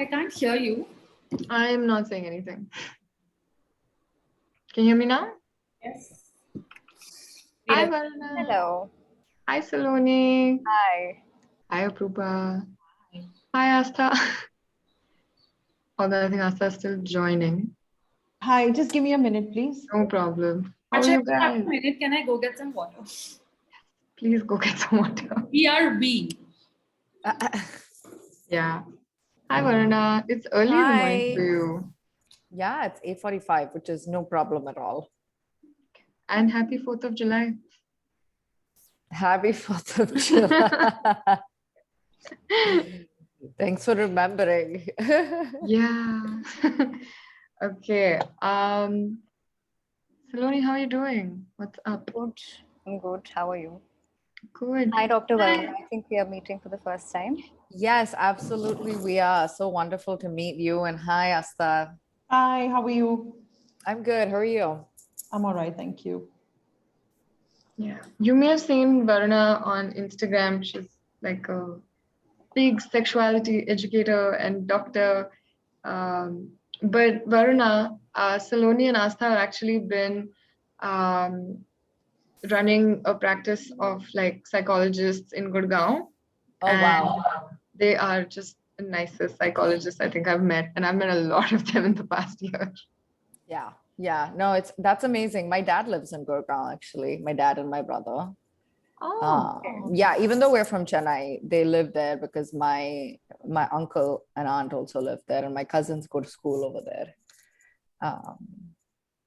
I can't hear you. I'm not saying anything. Can you hear me now? Yes. Hi, Varuna. Hello. Hi, Saloni. Hi. Hi, Aprupa. Hi, Astha. Although I think Astha is still joining. Hi, just give me a minute, please. No problem. How are Actually, you if you have guys? a minute, can I go get some water? Please go get some water. BRB. Yeah. Hi, Varuna. It's early in the morning Hi. for you. Yeah, it's 8:45, which is no problem at all. And happy 4th of July. Happy 4th of July. Thanks for remembering. Yeah. Okay. Saloni, how are you doing? What's up? Good. I'm good. How are you? Good. Hi, Dr. Varun. I think we are meeting for the first time. Yes, absolutely. We are. So wonderful to meet you. And hi, Asta. Hi, how are you? I'm good. How are you? I'm all right, thank you. Yeah. You may have seen Varuna on Instagram. She's like a big sexuality educator and doctor. But Varuna, Saloni and Astha have actually been running a practice of like psychologists in Gurgaon. Oh, and wow. They are just the nicest psychologists I think I've met. And I've met a lot of them in the past year. Yeah. Yeah. No, that's amazing. My dad lives in Gurgaon, actually. My dad and my brother. Oh, Yeah, even though we're from Chennai, they live there because my uncle and aunt also live there, and my cousins go to school over there. I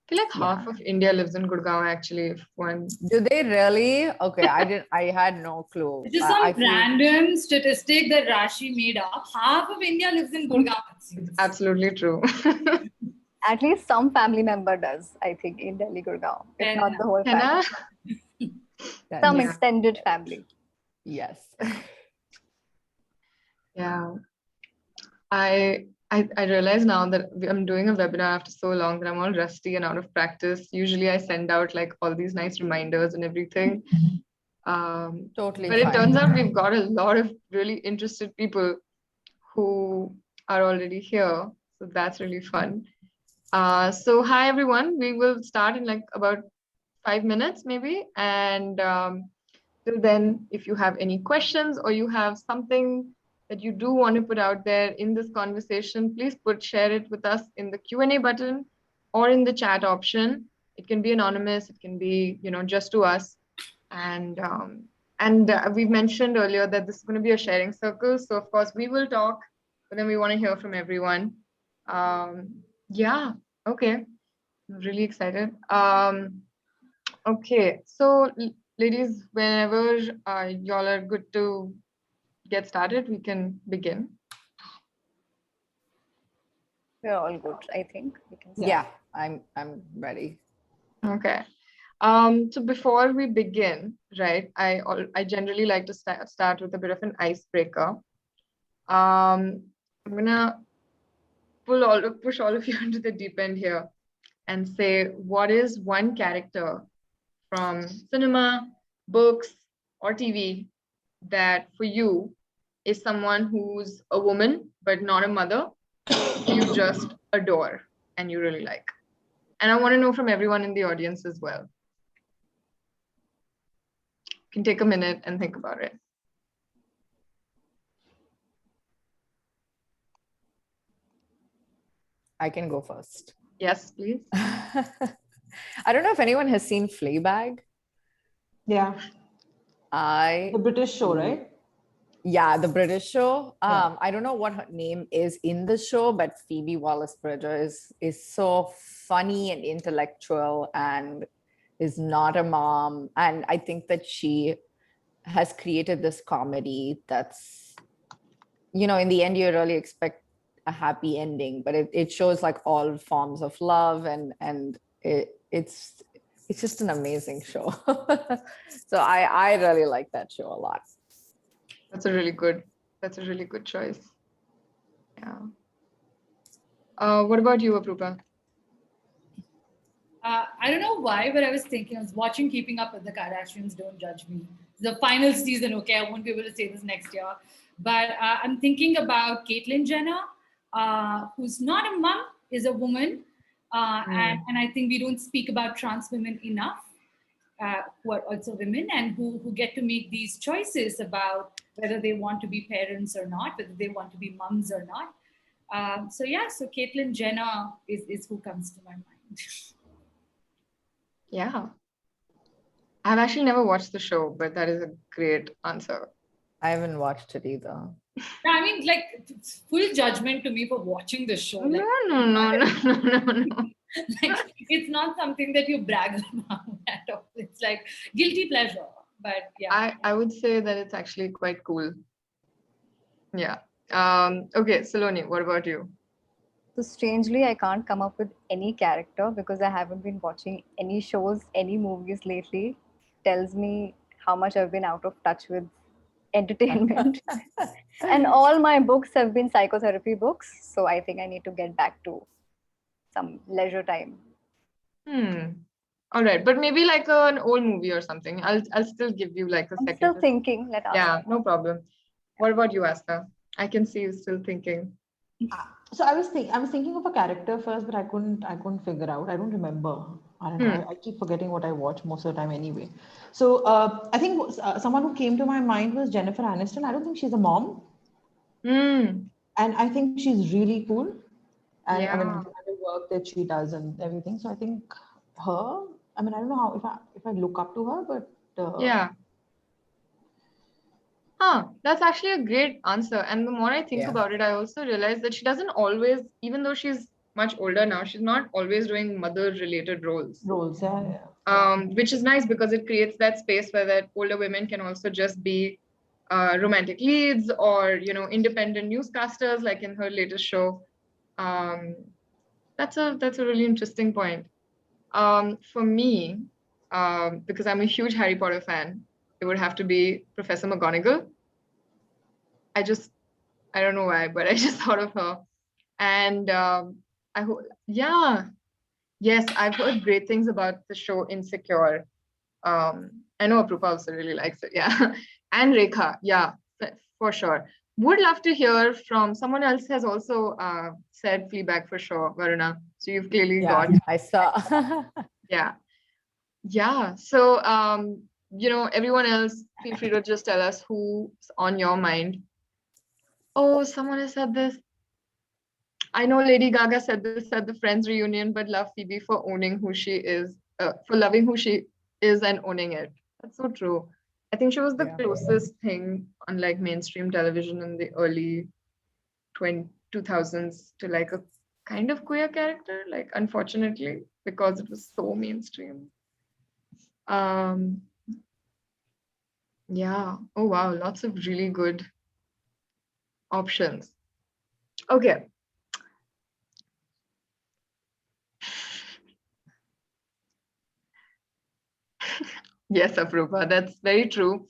feel like half of India lives in Gurgaon actually. If one Do they really? Okay, I had no clue. This is some random statistic that Rashi made up. Half of India lives in Gurgaon. It's absolutely true. At least some family member does, I think, in Delhi, Gurgaon. If not the whole Henna? family. Some extended family. Yes. Yeah. I realize now that I'm doing a webinar after so long that I'm all rusty and out of practice. Usually I send out like all these nice reminders and everything. Totally But fine. it turns out we've got a lot of really interested people who are already here. So that's really fun. So hi everyone. We will start in like about 5 minutes maybe. And till then, if you have any questions or you have something that you do want to put out there in this conversation, please share it with us in the Q&A button or in the chat option. It can be anonymous. It can be, just to us. And we've mentioned earlier that this is going to be a sharing circle. So of course we will talk, but then we want to hear from everyone. Yeah. Okay. I'm really excited. Okay. So ladies, whenever y'all are good to get started, we can begin. We're all good, I think. We can start. Yeah, I'm ready. Okay. So before we begin, right, I generally like to start with a bit of an icebreaker. I'm gonna push all of you into the deep end here and say, what is one character from cinema, books, or TV that for you is someone who's a woman but not a mother, you just adore and you really like? And I want to know from everyone in the audience as well. You can take a minute and think about it. I can go first. Yes, please. I don't know if anyone has seen Fleabag. Yeah. The British show, right? Yeah, the British show. I don't know what her name is in the show, but Phoebe Waller-Bridge is so funny and intellectual and is not a mom. And I think that she has created this comedy that's, in the end, you really expect a happy ending, but it shows like all forms of love and it's just an amazing show. So I really like that show a lot. That's a really good choice. Yeah. What about you, Aprupa? I don't know why, but I was watching Keeping Up with the Kardashians, don't judge me. The final season, okay, I won't be able to say this next year. But I'm thinking about Caitlyn Jenner who's not a mom, is a woman. And I think we don't speak about trans women enough, who are also women and who get to make these choices about whether they want to be parents or not, whether they want to be moms or not. So Caitlyn Jenner is who comes to my mind. Yeah. I've actually never watched the show, but that is a great answer. I haven't watched it either. I mean, like, it's full judgment to me for watching the show. Like, No. like, it's not something that you brag about at all. It's like guilty pleasure. But yeah. I would say that it's actually quite cool. Yeah. Okay, Saloni, what about you? So strangely, I can't come up with any character because I haven't been watching any shows, any movies lately. Tells me how much I've been out of touch with entertainment. And all my books have been psychotherapy books. So I think I need to get back to some leisure time. All right, but maybe like an old movie or something. I'll still give you like a I'm second. still thinking. Yeah, no problem. What about you, Asta? I can see you still thinking. So I was thinking of a character first, but I couldn't figure out. I don't remember. I don't know. I keep forgetting what I watch most of the time anyway. So I think someone who came to my mind was Jennifer Aniston. I don't think she's a mom. Mm. And I think she's really cool. And Yeah. I mean, the kind of work that she does and everything. So I think her. I mean, I don't know how if I look up to her, but Yeah. That's actually a great answer. And the more I think about it, I also realize that she doesn't always, even though she's much older now, she's not always doing mother-related roles. Which is nice because it creates that space where that older women can also just be romantic leads or, you know, independent newscasters, like in her latest show. That's a really interesting point. For me, because I'm a huge Harry Potter fan, it would have to be Professor McGonagall. I don't know why, but I just thought of her. And I hope, yes, I've heard great things about the show Insecure. I know Aprupa also really likes it, yeah. And Rekha, yeah, for sure. Would love to hear from someone else has also said Fleabag for sure, Varuna. So you've clearly got. I saw. Yeah. So, you know, everyone else, feel free to just tell us who's on your mind. Oh, someone has said this. I know Lady Gaga said this at the Friends reunion, but love Phoebe for owning who she is, for loving who she is and owning it. That's so true. I think she was the closest thing on like mainstream television in the early 2000s to like a kind of queer character, like unfortunately, because it was so mainstream. Yeah. Oh wow, lots of really good options. Okay. Yes, Aprupa, that's very true.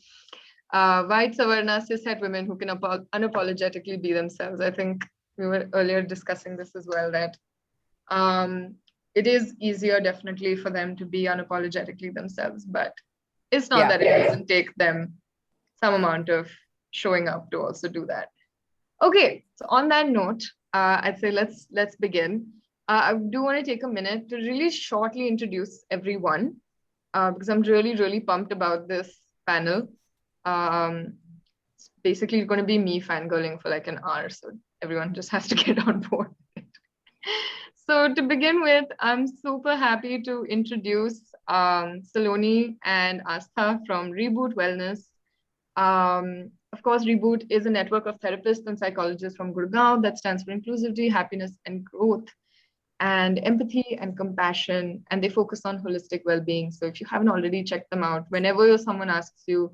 White Savarna, cishet women who can unapologetically be themselves. I think we were earlier discussing this as well, that it is easier definitely for them to be unapologetically themselves, but it's not that it doesn't take them some amount of showing up to also do that. Okay, so on that note, I'd say let's begin. I do want to take a minute to really shortly introduce everyone, because I'm really pumped about this panel. It's basically going to be me fangirling for like an hour, so everyone just has to get on board. So to begin with, I'm super happy to introduce Saloni and Astha from Reboot Wellness. Of course, Reboot is a network of therapists and psychologists from Gurgaon that stands for inclusivity, happiness, and growth, and empathy and compassion, and they focus on holistic well-being. So if you haven't already checked them out, whenever someone asks you,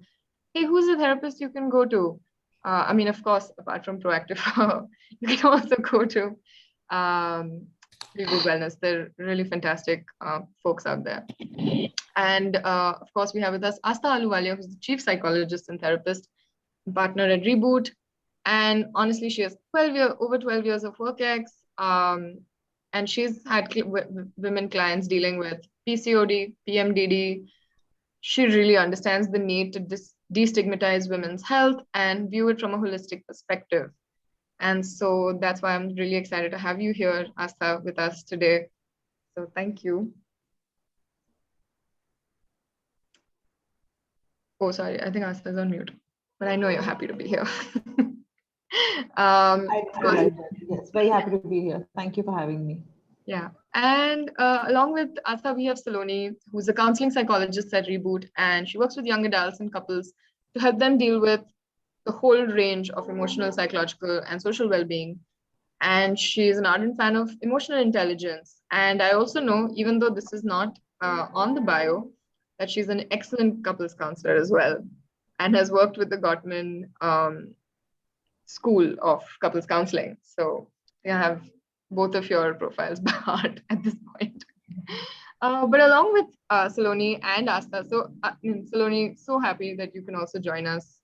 hey, who's a therapist you can go to? I mean, of course, apart from Proactive, you can also go to Reboot Wellness. They're really fantastic folks out there. And of course, we have with us Astha Ahluwalia, who's the chief psychologist and therapist and partner at Reboot. And honestly, she has over 12 years of work ex. And she's had women clients dealing with PCOD, PMDD. She really understands the need to destigmatize women's health and view it from a holistic perspective. And so that's why I'm really excited to have you here, Asta, with us today. So thank you. Oh, sorry, I think Asta is on mute, but I know you're happy to be here. I realize that. Yes, very happy to be here. Thank you for having me. Yeah, and along with Asta, we have Saloni, who's a counseling psychologist at Reboot, and she works with young adults and couples to help them deal with the whole range of emotional, psychological, and social well-being. And she is an ardent fan of emotional intelligence. And I also know, even though this is not on the bio, that she's an excellent couples counselor as well, and has worked with the Gottman School of Couples Counseling. So I have both of your profiles by heart at this point. But along with Saloni and Asta, so Saloni, so happy that you can also join us.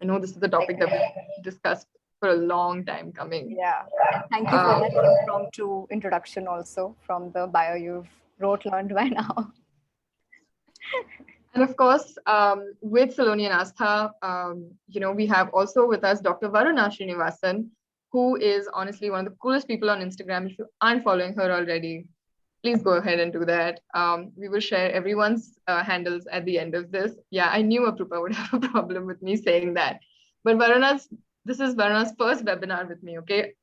I know this is the topic that we discussed for a long time coming. Yeah. Thank you for that impromptu introduction also from the bio you've learned by now. And of course, with Saloni and Astha, we have also with us Dr. Varuna Srinivasan, who is honestly one of the coolest people on Instagram. If you aren't following her already, please go ahead and do that. We will share everyone's handles at the end of this. Yeah, I knew Aprupa would have a problem with me saying that. But this is Varuna's first webinar with me, okay?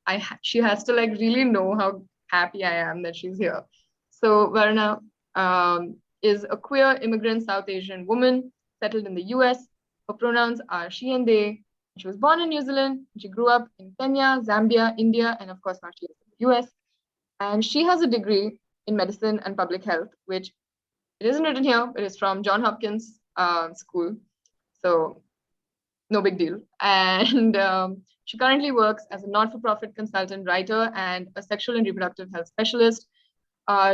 She has to like really know how happy I am that she's here. So Varuna is a queer immigrant South Asian woman settled in the US. Her pronouns are she and they. She was born in New Zealand. She grew up in Kenya, Zambia, India, and of course now she lives in the US. And she has a degree in medicine and public health, which it isn't written here, but it's from Johns Hopkins School. So no big deal. And she currently works as a not-for-profit consultant, writer, and a sexual and reproductive health specialist.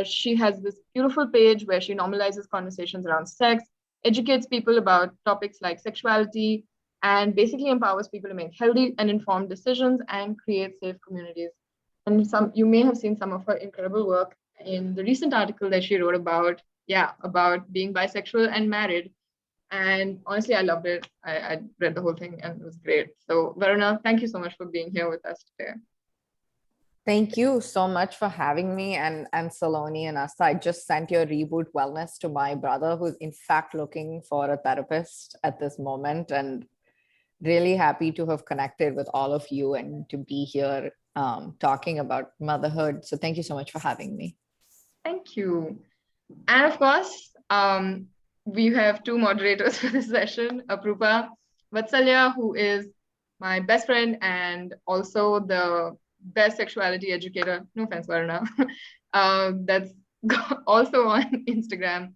She has this beautiful page where she normalizes conversations around sex, educates people about topics like sexuality, and basically empowers people to make healthy and informed decisions and create safe communities. And you may have seen some of her incredible work in the recent article that she wrote about being bisexual and married. And honestly, I loved it. I read the whole thing and it was great. So Varuna, thank you so much for being here with us today. Thank you so much for having me, and Saloni and Asta. I just sent your Reboot Wellness to my brother, who's in fact looking for a therapist at this moment, and really happy to have connected with all of you and to be here talking about motherhood. So thank you so much for having me. Thank you. And of course, we have two moderators for this session, Aprupa Vatsalya, who is my best friend and also the best sexuality educator, no offense, Varuna, that's also on Instagram.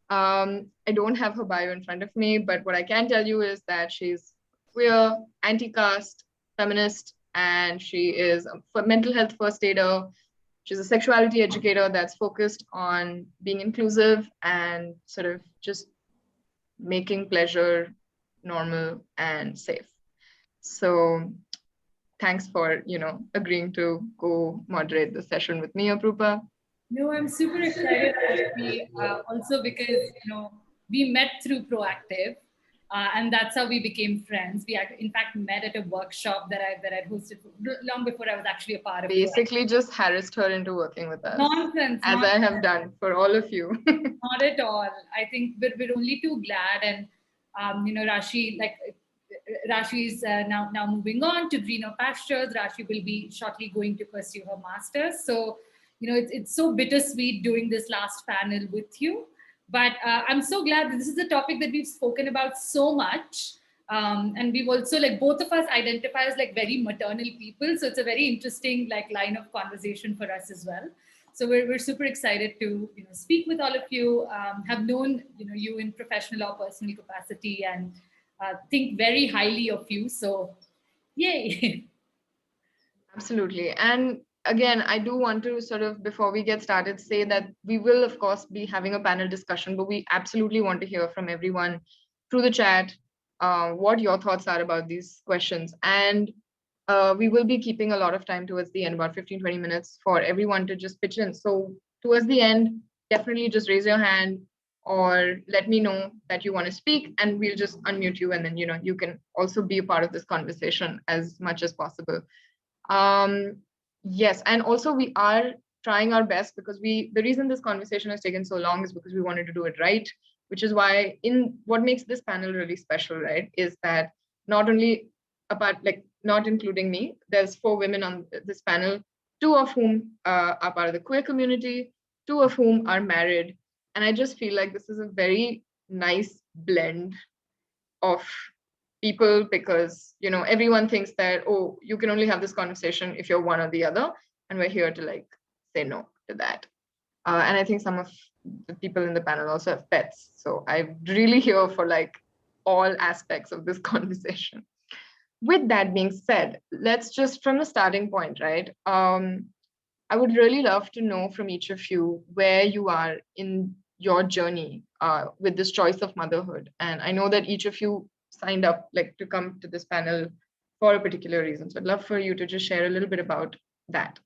I don't have her bio in front of me, but what I can tell you is that she's queer, anti-caste, feminist, and she is a mental health first aider. She's a sexuality educator that's focused on being inclusive and sort of just making pleasure normal and safe. So thanks for, agreeing to co-moderate the session with me, Aprupa. No, I'm super excited actually, also because, we met through Proactive. And that's how we became friends. We in fact met at a workshop that I hosted long before I was actually a part of it. Basically just harassed her into working with us. Nonsense. As I have done for all of you. Not at all. I think we're only too glad. And, Rashi is now moving on to greener pastures. Rashi will be shortly going to pursue her master's. So, it's so bittersweet doing this last panel with you. But I'm so glad that this is a topic that we've spoken about so much. And we've also, both of us identify as very maternal people. So it's a very interesting line of conversation for us as well. So we're super excited to speak with all of you, have known you in professional or personal capacity, and think very highly of you. So yay. Absolutely. And again, I do want to sort of, before we get started, say that we will, of course, be having a panel discussion, but we absolutely want to hear from everyone through the chat, what your thoughts are about these questions. And we will be keeping a lot of time towards the end, about 15-20 minutes, for everyone to just pitch in. So towards the end, definitely just raise your hand, or let me know that you want to speak, and we'll just unmute you, and then you can also be a part of this conversation as much as possible. Yes, and also we are trying our best, because the reason this conversation has taken so long is because we wanted to do it right, which is why what makes this panel really special, right, is that not only not including me, there's 4 women on this panel, 2 of whom are part of the queer community, 2 of whom are married. And I just feel like this is a very nice blend of people, because everyone thinks that, oh, you can only have this conversation if you're one or the other, and we're here to say no to that. And I think some of the people in the panel also have pets, so I'm really here for all aspects of this conversation. With that being said, let's just, from the starting point, right, I would really love to know from each of you where you are in your journey with this choice of motherhood. And I know that each of you signed up to come to this panel for a particular reason. So I'd love for you to just share a little bit about that.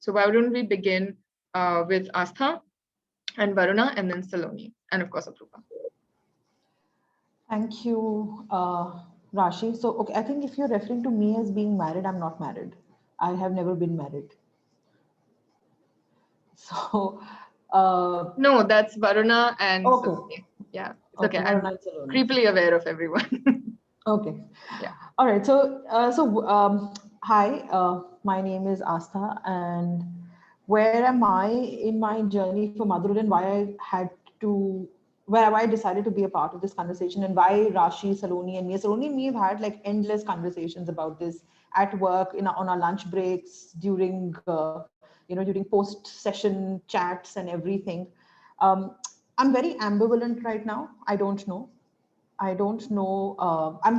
So why don't we begin with Astha and Varuna, and then Saloni, and of course Aprupa. Thank you, Rashi. So, okay, I think if you're referring to me as being married, I'm not married. I have never been married. So, no, that's Varuna and okay. Saloni. Yeah, it's okay. Okay, I'm creepily aware of everyone. Okay. Yeah. All right. So, hi, my name is Astha, and where am I in my journey for motherhood, and why I decided to be a part of this conversation, and why Rashi, Saloni, and me. Saloni and me have had endless conversations about this at work, on our lunch breaks, during during post-session chats and everything. I'm very ambivalent right now. I don't know. I'm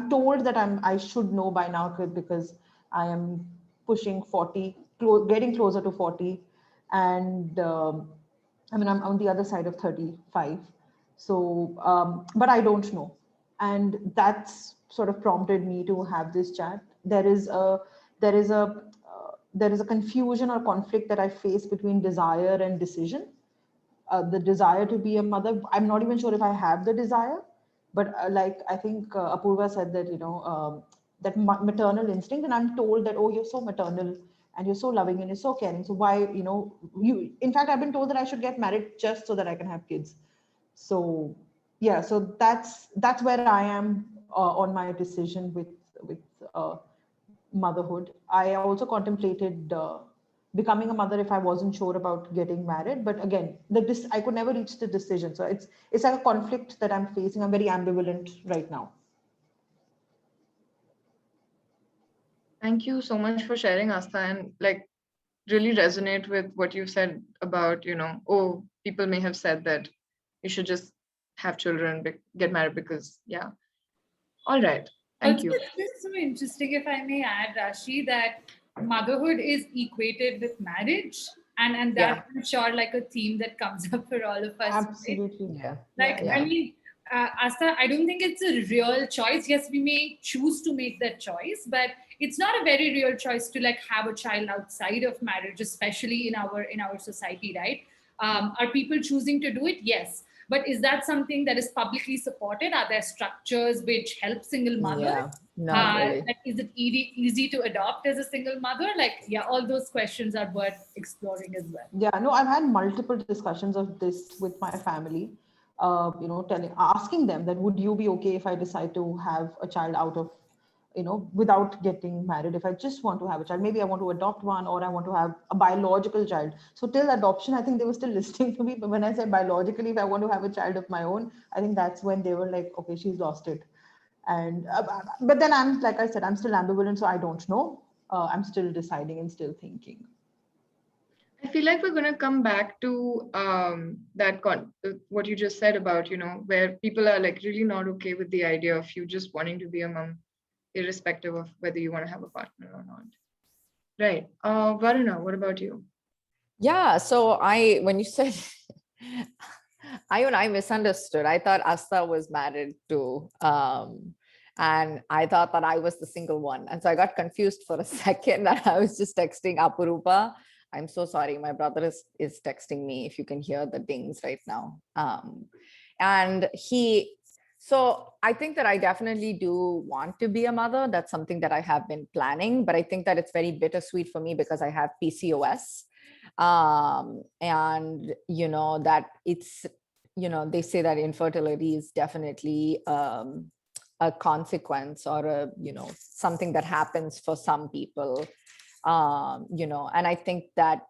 told that I should know by now, because I am pushing 40, getting closer to 40, and I'm on the other side of 35. So, but I don't know, and that's sort of prompted me to have this chat. There is a confusion or conflict that I face between desire and decision. The desire to be a mother, I'm not even sure if I have the desire, but I think Apurva said that that maternal instinct, and I'm told that, oh, you're so maternal and you're so loving and you're so caring, so why you in fact I've been told that I should get married just so that I can have kids. So yeah, so that's where I am on my decision with uh, motherhood. I also contemplated becoming a mother if I wasn't sure about getting married, but again, I could never reach the decision. So it's like a conflict that I'm facing. I'm very ambivalent right now. Thank you so much for sharing, Astha, and really resonate with what you said about, oh, people may have said that you should just have children, get married, because yeah. All right. Thank you. It's just so interesting, if I may add, Rashi, that motherhood is equated with marriage, and that's I'm sure a theme that comes up for all of us. Absolutely. Right? I mean, Astha, I don't think it's a real choice. Yes, we may choose to make that choice, but it's not a very real choice to have a child outside of marriage, especially in our society, right? Are people choosing to do it? Yes. But is that something that is publicly supported? Are there structures which help single mothers? Not really. Is it easy to adopt as a single mother? All those questions are worth exploring as well. Yeah, no, I've had multiple discussions of this with my family. Asking them that, would you be okay if I decide to have a child out of, without getting married? If I just want to have a child, maybe I want to adopt one, or I want to have a biological child. So till adoption, I think they were still listening to me. But when I said biologically, if I want to have a child of my own, I think that's when they were like, okay, she's lost it. And but then I'm, like I said, I'm still ambivalent, so I don't know. I'm still deciding and still thinking. I feel like we're going to come back to what you just said about, where people are really not okay with the idea of you just wanting to be a mom, irrespective of whether you want to have a partner or not. Right. Varuna, what about you? Yeah. So when you said, I misunderstood. I thought Astha was married too. And I thought that I was the single one. And so I got confused for a second, and I was just texting Apurupa. I'm so sorry. My brother is texting me, if you can hear the dings right now. And so I think that I definitely do want to be a mother. That's something that I have been planning, but I think that it's very bittersweet for me because I have PCOS. And, that it's, they say that infertility is definitely a consequence or something that happens for some people, and I think that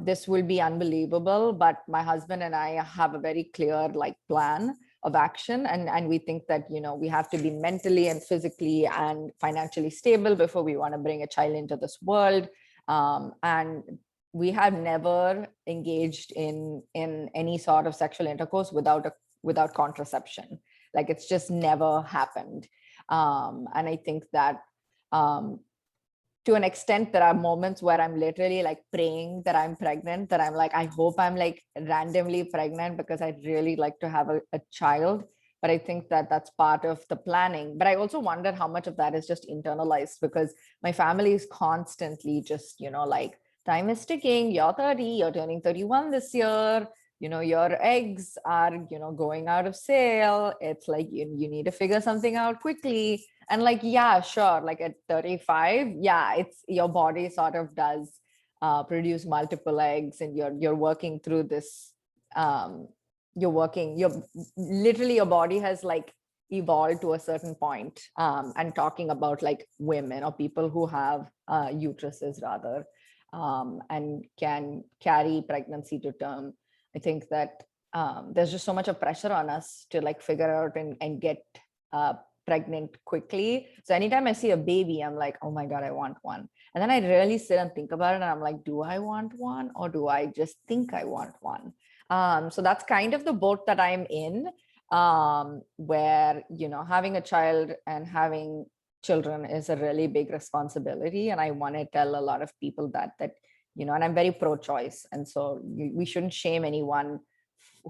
this will be unbelievable, but my husband and I have a very clear plan of action, and we think that we have to be mentally and physically and financially stable before we want to bring a child into this world. And we have never engaged in any sort of sexual intercourse without contraception. It's just never happened. And I think that to an extent, there are moments where I'm literally praying that I'm pregnant, that I'm I hope I'm randomly pregnant because I'd really like to have a child. But I think that that's part of the planning. But I also wonder how much of that is just internalized, because my family is constantly just, time is ticking, you're 30, you're turning 31 this year, your eggs are, going out of sale. It's you need to figure something out quickly. And yeah, sure. At 35, yeah, it's your body sort of does produce multiple eggs, and you're working through this. You're literally, your body has evolved to a certain point. And talking about women or people who have uteruses rather, and can carry pregnancy to term. I think that there's just so much of pressure on us to figure out and get pregnant quickly. So anytime I see a baby, I'm oh my God, I want one. And then I really sit and think about it, and I'm do I want one, or do I just think I want one? So that's kind of the boat that I'm in, where, having a child and having children is a really big responsibility. And I want to tell a lot of people that, and I'm very pro-choice. And so we shouldn't shame anyone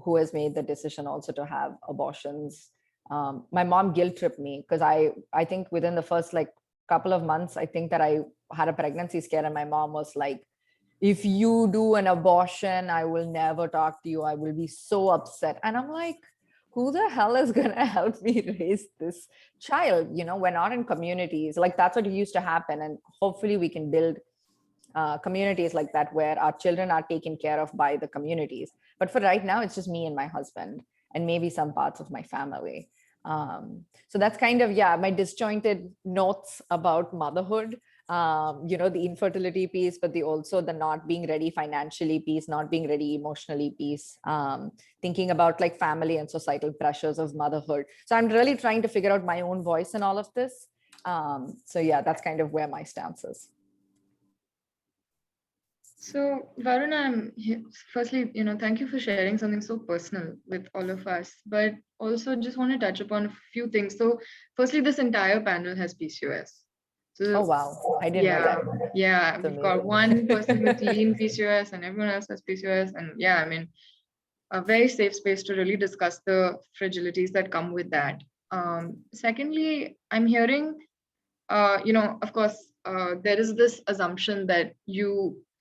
who has made the decision also to have abortions. My mom guilt tripped me because I think within the first couple of months, I think that I had a pregnancy scare, and my mom was if you do an abortion, I will never talk to you. I will be so upset. And I'm who the hell is going to help me raise this child? We're not in communities. That's what used to happen. And hopefully we can build communities like that, where our children are taken care of by the communities. But for right now, it's just me and my husband, and maybe some parts of my family. So that's kind of, my disjointed notes about motherhood. The infertility piece, but also the not being ready financially piece, not being ready emotionally piece, thinking about family and societal pressures of motherhood. So I'm really trying to figure out my own voice in all of this. So that's kind of where my stance is. So Varuna, firstly, thank you for sharing something so personal with all of us, but also just want to touch upon a few things. So firstly, this entire panel has PCOS. So, oh, wow. I didn't know that. Yeah, That's we've got amazing. one person with lean PCOS and everyone else has PCOS. And a very safe space to really discuss the fragilities that come with that. Secondly, I'm hearing, of course, there is this assumption that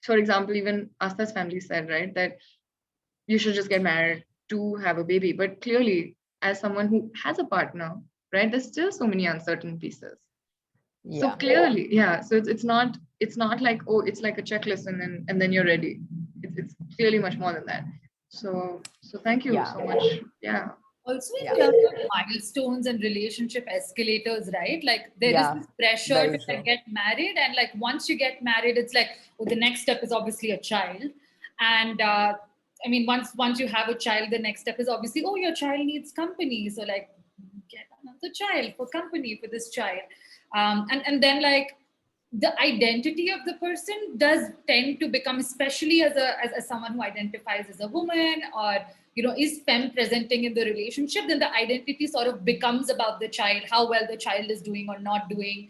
for example, even Asta's family said, right, that you should just get married to have a baby. But clearly, as someone who has a partner, right, there's still so many uncertain pieces. Yeah. So clearly, so it's not oh, it's like a checklist and then you're ready. It's clearly much more than that. So thank you so much. Yeah. Also in terms of milestones and relationship escalators, right? There is this pressure to get married, and once you get married, it's the next step is obviously a child. And once you have a child, the next step is obviously, oh, your child needs company, so get another child for company for this child. And then the identity of the person does tend to become, especially as someone who identifies as a woman, or is femme presenting in the relationship, then the identity sort of becomes about the child, how well the child is doing or not doing,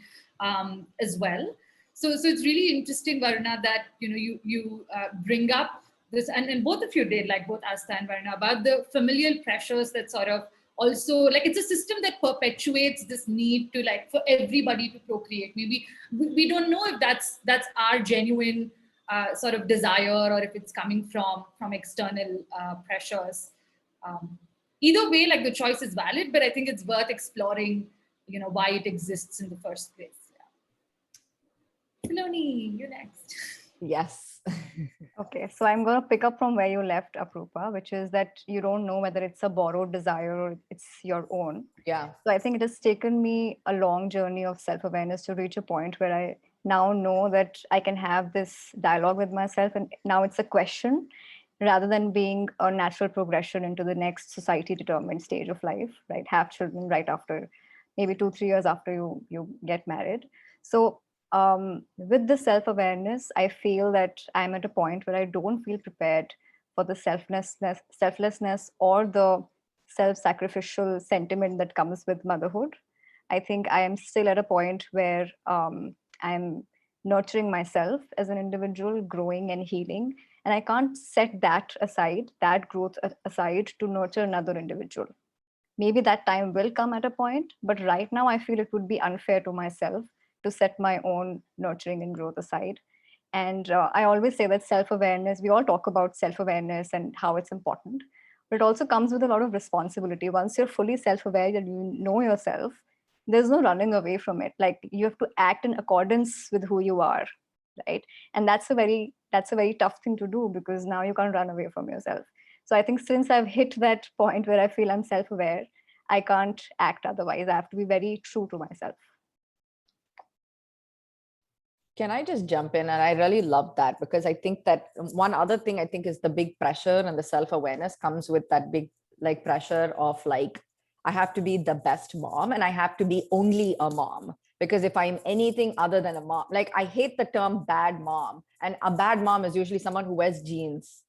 as well. So it's really interesting, Varuna, that you bring up this, and both of you did, both Asta and Varuna, about the familial pressures that sort of also it's a system that perpetuates this need to for everybody to procreate. Maybe we don't know if that's our genuine sort of desire, or if it's coming from external pressures. either way, like the choice is valid, but I think it's worth exploring, why it exists in the first place. Yeah. Saloni, you next. Yes. Okay, so I'm going to pick up from where you left, Aprupa, which is that you don't know whether it's a borrowed desire or it's your own. Yeah. So I think it has taken me a long journey of self-awareness to reach a point where I now know that I can have this dialogue with myself, and now it's a question rather than being a natural progression into the next society determined stage of life, right? Have children right after, maybe 2-3 years after you get married. So with the self-awareness, I feel that I'm at a point where I don't feel prepared for the selflessness or the self-sacrificial sentiment that comes with motherhood. I think I am still at a point where I'm nurturing myself as an individual, growing and healing, and I can't set that aside, that growth aside, to nurture another individual. Maybe that time will come at a point, but right now I feel it would be unfair to myself to set my own nurturing and growth aside. And I always say that self-awareness, we all talk about self-awareness and how it's important, but it also comes with a lot of responsibility. Once you're fully self-aware and you know yourself, there's no running away from it. Like, you have to act in accordance with who you are, right? And that's a very tough thing to do, because now you can't run away from yourself. So I think since I've hit that point where I feel I'm self-aware, I can't act otherwise. I have to be very true to myself. Can I just jump in? And I really love that, because I think that one other thing I think is the big pressure and the self-awareness comes with that big like pressure of like, I have to be the best mom and I have to be only a mom. Because if I'm anything other than a mom, like I hate the term bad mom. And a bad mom is usually someone who wears jeans,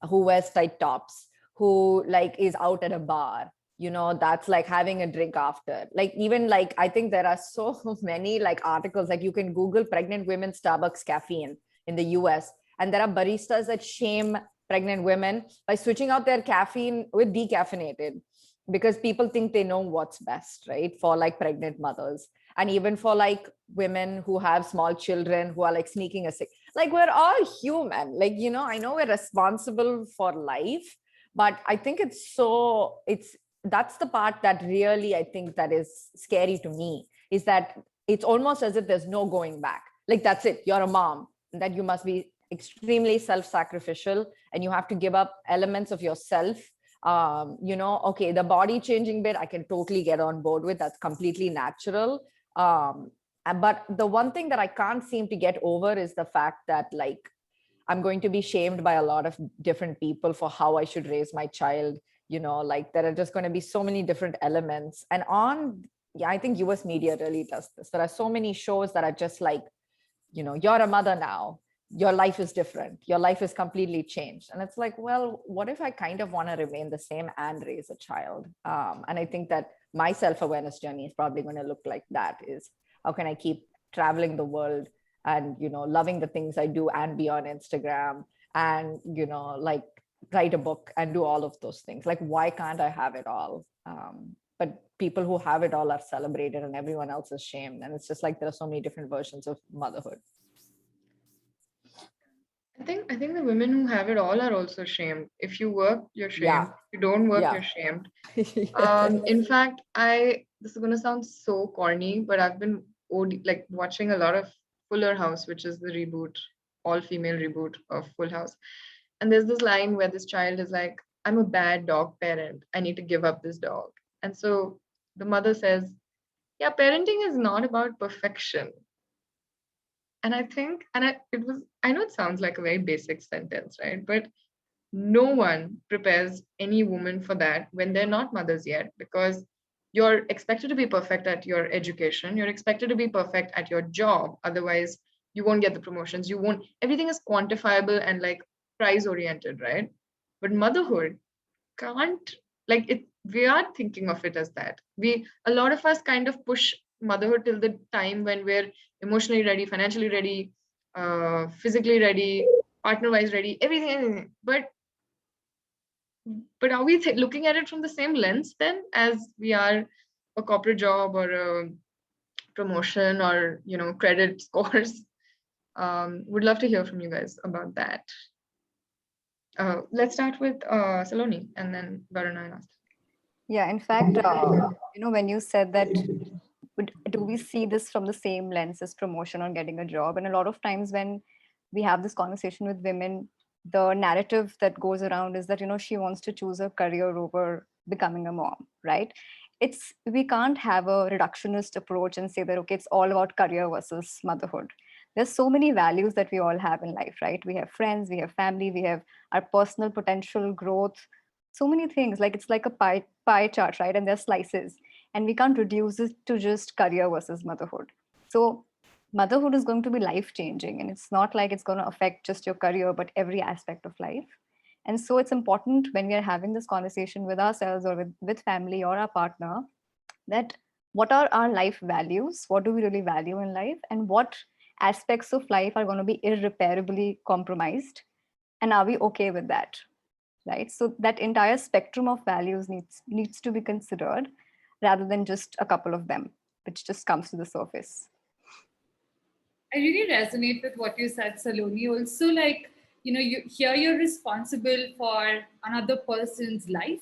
who wears tight tops, who like is out at a bar. That's like having a drink after. Like, even like, I think there are so many like articles, like you can Google pregnant women Starbucks caffeine in the US. And there are baristas that shame pregnant women by switching out their caffeine with decaffeinated, because people think they know what's best, right? For like pregnant mothers. And even for like women who have small children who are like sneaking a sick, like we're all human. Like, I know we're responsible for life, but I think that's the part that really, I think that is scary to me, is that it's almost as if there's no going back. Like, that's it, you're a mom, and that you must be extremely self-sacrificial and you have to give up elements of yourself. Okay, the body changing bit, I can totally get on board with. That's completely natural. But the one thing that I can't seem to get over is the fact that like, I'm going to be shamed by a lot of different people for how I should raise my child. Like there are just going to be so many different elements. And I think US media really does this. There are so many shows that are just like, you're a mother now, your life is different, your life is completely changed. And it's like, well, what if I kind of want to remain the same and raise a child? And I think that my self-awareness journey is probably going to look like that, is how can I keep traveling the world and, loving the things I do and be on Instagram and, like write a book and do all of those things. Like, why can't I have it all? But people who have it all are celebrated and everyone else is shamed. And it's just like, there are so many different versions of motherhood. I think the women who have it all are also shamed. If you work, you're shamed. Yeah. If you don't work, Yeah. you're shamed. In fact, this is going to sound so corny, but I've been like watching a lot of Fuller House, which is the reboot, all-female reboot of Full House. And there's this line where this child is like, I'm a bad dog parent. I need to give up this dog. And so the mother says, yeah, parenting is not about perfection. And I think, I know it sounds like a very basic sentence, right? But no one prepares any woman for that when they're not mothers yet, because you're expected to be perfect at your education. You're expected to be perfect at your job. Otherwise, you won't get the promotions. Everything is quantifiable and like prize oriented, right? But motherhood can't, like it, we are thinking of it as that. A lot of us kind of push motherhood till the time when we're emotionally ready, financially ready, physically ready, partner-wise ready, everything. But are we looking at it from the same lens then as we are a corporate job or a promotion or credit scores? Would love to hear from you guys about that. Let's start with Saloni and then Varuna and Asta. Yeah, in fact, when you said that, do we see this from the same lens as promotion or getting a job? And a lot of times when we have this conversation with women, the narrative that goes around is that, she wants to choose a career over becoming a mom, right? We can't have a reductionist approach and say that, okay, it's all about career versus motherhood. There's so many values that we all have in life, right? We have friends, we have family, we have our personal potential growth, so many things. Like it's like a pie chart, right? And there's slices, and we can't reduce it to just career versus motherhood. So motherhood is going to be life changing, and it's not like it's going to affect just your career but every aspect of life. And so it's important when we are having this conversation with ourselves or with family or our partner, that what are our life values, what do we really value in life, and what aspects of life are going to be irreparably compromised, and are we okay with that, right? So that entire spectrum of values needs to be considered, rather than just a couple of them which just comes to the surface. I really resonate with what you said, Saloni. Also, like, you're responsible for another person's life.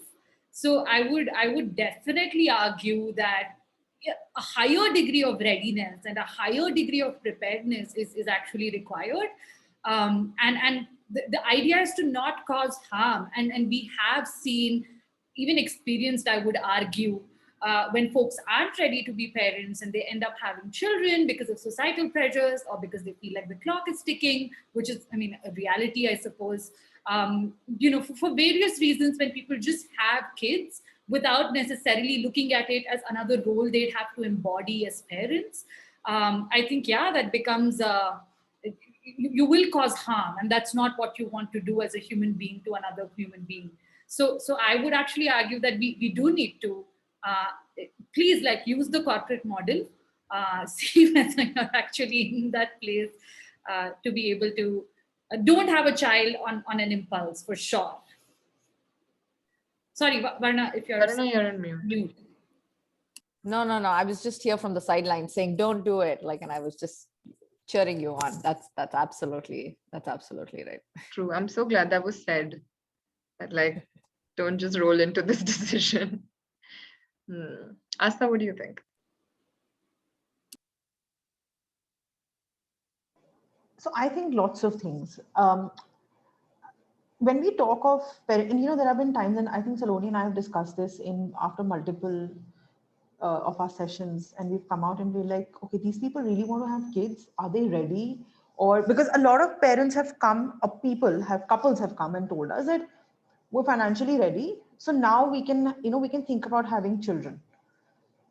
So I would definitely argue that a higher degree of readiness and a higher degree of preparedness is actually required. And the idea is to not cause harm. And we have seen, even experienced, I would argue, when folks aren't ready to be parents and they end up having children because of societal pressures or because they feel like the clock is ticking, which is, I mean, a reality, I suppose. For various reasons, when people just have kids without necessarily looking at it as another role they'd have to embody as parents, I think, yeah, that becomes you will cause harm, and that's not what you want to do as a human being to another human being. So I would actually argue that we do need to please, like, use the corporate model, see whether you're actually in that place to be able to don't have a child on an impulse, for sure. Sorry, Varna, if you're Varna, you're on mute. mute. No. I was just here from the sidelines saying, "Don't do it!" Like, and I was just cheering you on. That's absolutely right. True. I'm so glad that was said. That, like, don't just roll into this decision. Asta, what do you think? So I think lots of things. When we talk of parent, and there have been times, and I think Saloni and I have discussed this after multiple of our sessions, and we've come out and we're like, okay, these people really want to have kids. Are they ready? Or because a lot of parents have come, couples have come and told us that we're financially ready, so now we can think about having children.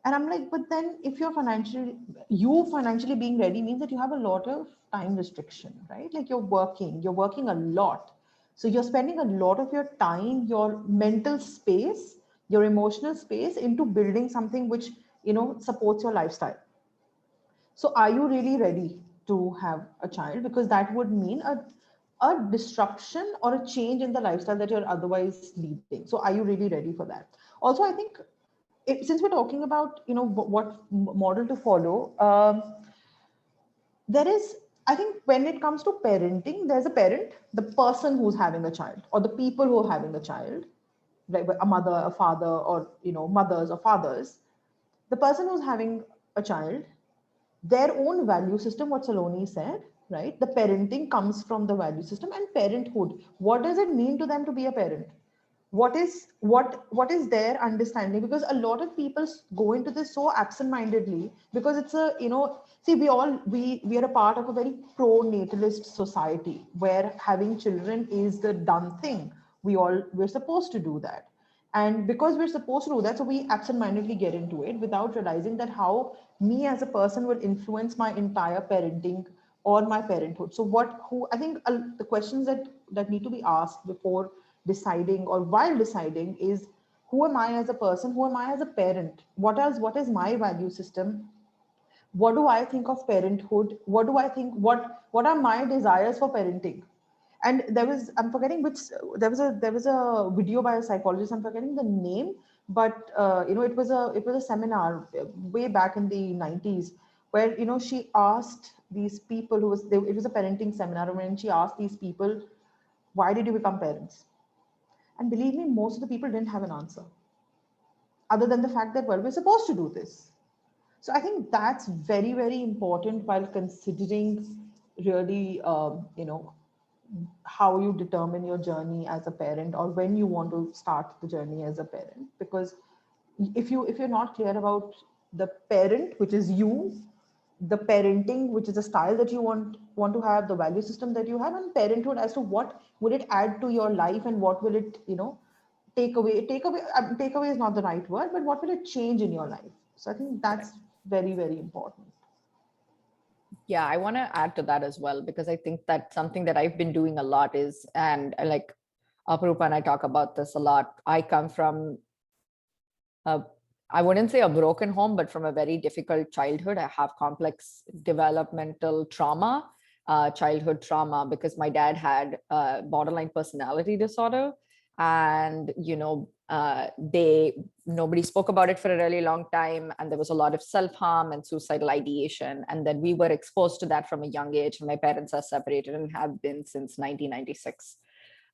And I'm like, but then if you're financially being ready means that you have a lot of time restriction, right? Like you're working a lot. So you're spending a lot of your time, your mental space, your emotional space into building something which, supports your lifestyle. So are you really ready to have a child? Because that would mean a disruption or a change in the lifestyle that you're otherwise leading. So are you really ready for that? Also, I think since we're talking about what model to follow, there is, I think, when it comes to parenting, there's a parent, the person who's having a child, or the people who are having a child, like a mother, a father, or mothers or fathers. The person who's having a child, their own value system, what Saloni said, right? The parenting comes from the value system and parenthood. What does it mean to them to be a parent? What is their understanding? Because a lot of people go into this so absent-mindedly, because it's a see, we are a part of a very pro-natalist society where having children is the done thing. We're supposed to do that, and because we're supposed to do that, so we absent-mindedly get into it without realizing that how me as a person will influence my entire parenting or my parenthood. So I think the questions that need to be asked before deciding or while deciding is, who am I as a person? Who am I as a parent? What is my value system? What do I think of parenthood? What do I think? What are my desires for parenting? And I'm forgetting which, there was a video by a psychologist, I'm forgetting the name, but it was a seminar way back in the 90s, where she asked these people it was a parenting seminar, when she asked these people, why did you become parents? And believe me, most of the people didn't have an answer. other than the fact that, well, we're supposed to do this. So I think that's very, very important while considering really, how you determine your journey as a parent, or when you want to start the journey as a parent. Because if you're not clear about the parent, which is you, the parenting, which is the style that you want to have, the value system that you have, and parenthood as to what would it add to your life, and what will it, take away is not the right word, but what will it change in your life? So I think that's very, very important. Yeah, I want to add to that as well, because I think that something that I've been doing a lot is, and like Aparupa and I talk about this a lot. I come from I wouldn't say a broken home, but from a very difficult childhood. I have complex developmental trauma, childhood trauma, because my dad had borderline personality disorder. And, nobody spoke about it for a really long time. And there was a lot of self-harm and suicidal ideation. And then we were exposed to that from a young age. And my parents are separated and have been since 1996.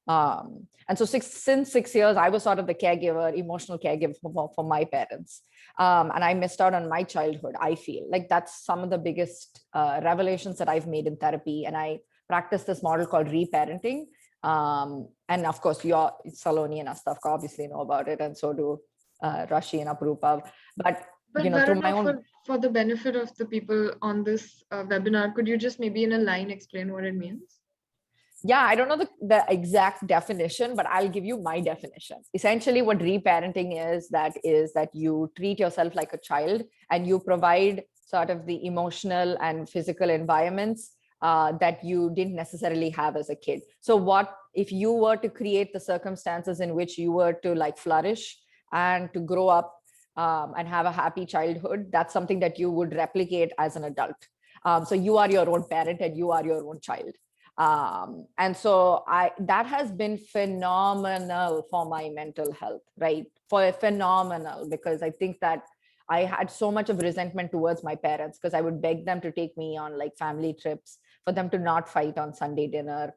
And so since 6 years, I was sort of the caregiver, emotional caregiver for my parents. And I missed out on my childhood. I feel like that's some of the biggest revelations that I've made in therapy. And I practice this model called reparenting. And of course, your Saloni and Astafka obviously know about it. And so do Rashi and Aparupa. But through my own... for the benefit of the people on this webinar, could you just maybe in a line explain what it means? Yeah, I don't know the exact definition, but I'll give you my definition. Essentially, what reparenting is that you treat yourself like a child and you provide sort of the emotional and physical environments that you didn't necessarily have as a kid. So what if you were to create the circumstances in which you were to like flourish and to grow up and have a happy childhood? That's something that you would replicate as an adult. So you are your own parent and you are your own child. And so that has been phenomenal for my mental health, right? Phenomenal, because I think that I had so much of resentment towards my parents because I would beg them to take me on like family trips, for them to not fight on Sunday dinner,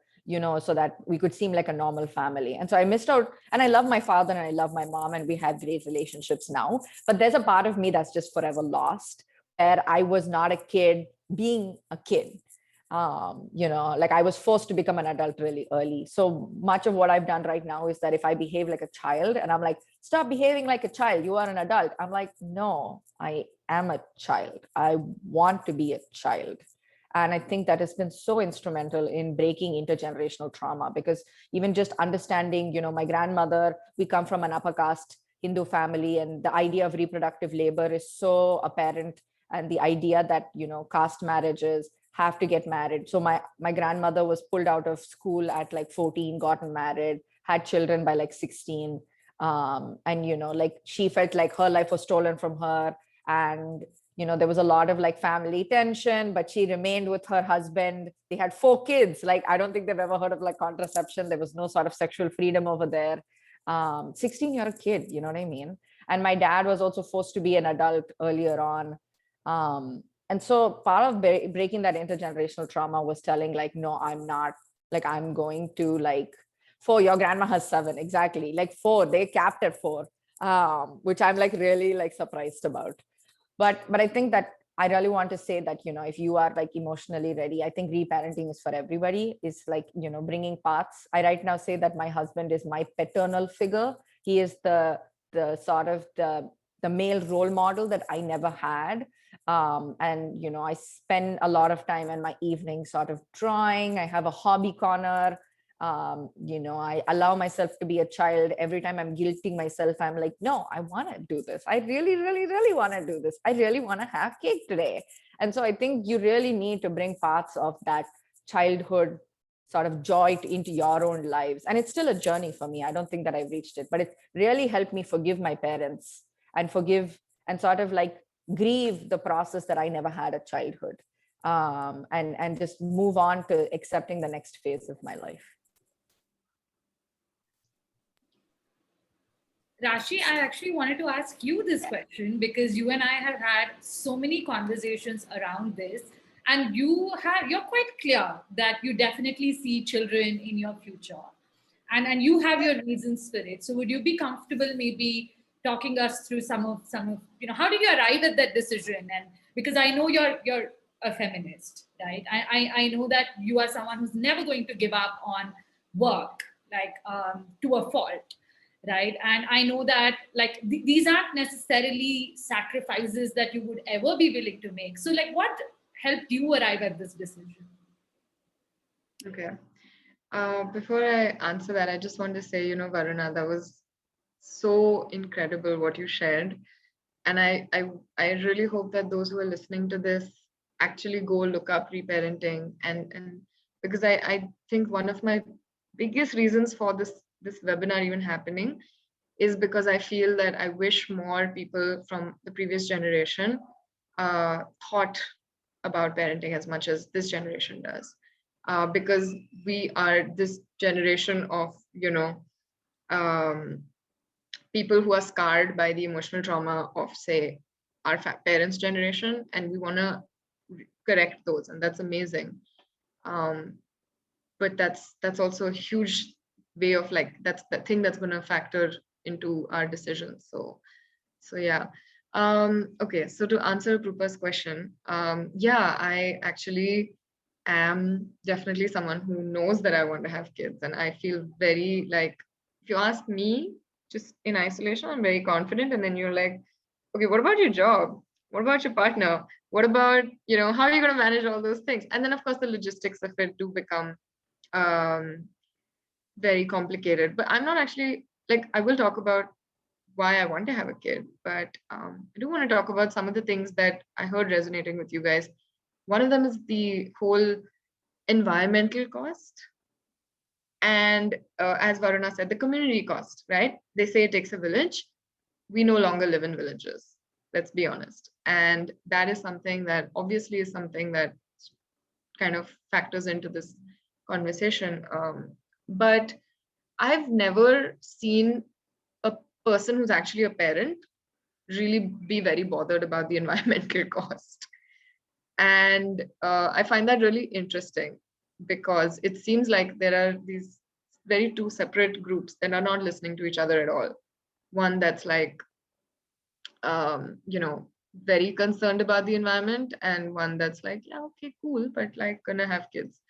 so that we could seem like a normal family. And so I missed out. And I love my father and I love my mom and we have great relationships now. But there's a part of me that's just forever lost, where I was not a kid being a kid. Like I was forced to become an adult really early. So much of what I've done right now is that if I behave like a child and I'm like, stop behaving like a child, you are an adult. I'm like, no, I am a child. I want to be a child. And I think that has been so instrumental in breaking intergenerational trauma, because even just understanding, my grandmother, we come from an upper caste Hindu family, and the idea of reproductive labor is so apparent. And the idea that, caste marriages have to get married. So my grandmother was pulled out of school at like 14, gotten married, had children by like 16. And, like she felt like her life was stolen from her. And, there was a lot of like family tension, but she remained with her husband. They had 4 kids. Like, I don't think they've ever heard of like contraception. There was no sort of sexual freedom over there. 16, you're a kid, you know what I mean? And my dad was also forced to be an adult earlier on. And so part of breaking that intergenerational trauma was telling like, no, I'm not, like, I'm going to like 4, your grandma has 7, exactly. Like 4, they capped at 4, which I'm like really like surprised about. But I think that I really want to say that, if you are like emotionally ready, I think reparenting is for everybody. It's like, bringing paths. I right now say that my husband is my paternal figure. He is the sort of the male role model that I never had. And, I spend a lot of time in my evenings sort of drawing. I have a hobby corner. I allow myself to be a child. Every time I'm guilting myself, I'm like, no, I want to do this. I really, really, really want to do this. I really want to have cake today. And so I think you really need to bring parts of that childhood sort of joy into your own lives. And it's still a journey for me. I don't think that I've reached it, but it really helped me forgive my parents and forgive and sort of like grieve the process that I never had a childhood, and just move on to accepting the next phase of my life. Rashi, I actually wanted to ask you this question because you and I have had so many conversations around this, and you're quite clear that you definitely see children in your future, and you have your reasons for it. So would you be comfortable maybe talking us through some of how did you arrive at that decision? And because I know you're a feminist, right? I know that you are someone who's never going to give up on work, like to a fault, right? And I know that like these aren't necessarily sacrifices that you would ever be willing to make. So like what helped you arrive at this decision? Okay. Before I answer that, I just want to say, Varuna, that was so incredible what you shared. And I really hope that those who are listening to this actually go look up reparenting, and because I think one of my biggest reasons for this webinar even happening is because I feel that I wish more people from the previous generation thought about parenting as much as this generation does, because we are this generation of people who are scarred by the emotional trauma of, say, our parents' generation, and we want to correct those, and that's amazing. But that's also a huge way of like, that's the thing that's going to factor into our decisions. So yeah. Okay, so to answer Krupa's question, yeah, I actually am definitely someone who knows that I want to have kids, and I feel very like, if you ask me just in isolation, I'm very confident, and then you're like, okay, what about your job? What about your partner? What about, how are you going to manage all those things? And then of course the logistics of it do become very complicated. But I'm not actually, like, I will talk about why I want to have a kid, but I do want to talk about some of the things that I heard resonating with you guys. One of them is the whole environmental cost. And as Varuna said, the community cost, right? They say it takes a village. We no longer live in villages, let's be honest. And that is something that obviously is something that kind of factors into this conversation. But I've never seen a person who's actually a parent really be very bothered about the environmental cost. And I find that really interesting, because it seems like there are these very two separate groups that are not listening to each other at all. One that's like, very concerned about the environment, and one that's like, yeah, okay, cool, but like gonna have kids.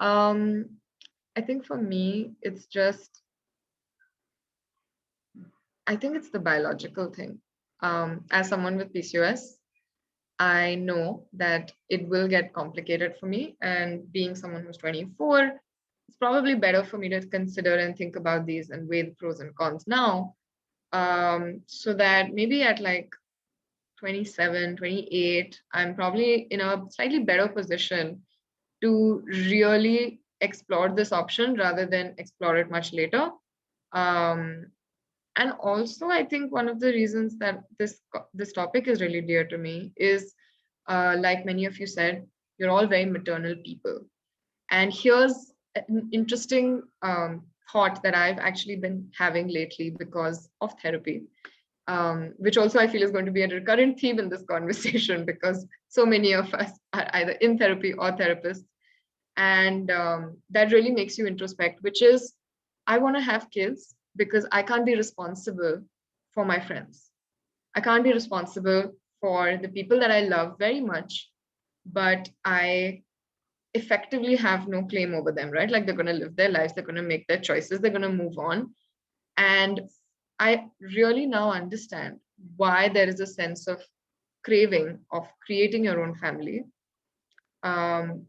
I think for me, it's just, I think it's the biological thing. As someone with PCOS, I know that it will get complicated for me, and being someone who's 24, it's probably better for me to consider and think about these and weigh the pros and cons now, so that maybe at like 27, 28, I'm probably in a slightly better position to really explore this option rather than explore it much later. And also, I think one of the reasons that this topic is really dear to me is, like many of you said, you're all very maternal people. And here's an interesting thought that I've actually been having lately because of therapy, which also I feel is going to be a recurrent theme in this conversation, because so many of us are either in therapy or therapists. And that really makes you introspect, which is, I want to have kids because I can't be responsible for my friends. I can't be responsible for the people that I love very much, but I effectively have no claim over them, right? Like, they're going to live their lives, they're going to make their choices, they're going to move on. And I really now understand why there is a sense of craving of creating your own family,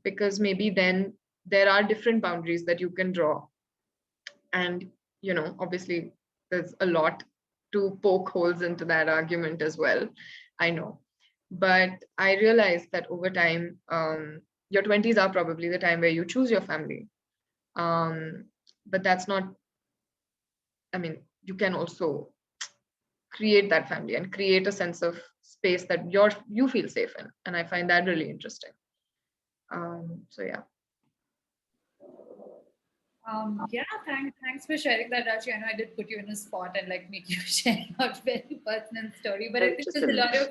because maybe then there are different boundaries that you can draw. And obviously there's a lot to poke holes into that argument as well, I know. But I realized that over time, your 20s are probably the time where you choose your family. But that's not, I mean, you can also create that family and create a sense of space that you feel safe in. And I find that really interesting. So yeah. Yeah, thanks for sharing that, Rashi. I know I did put you in a spot and like make you share your very personal story, but I think there's a lot of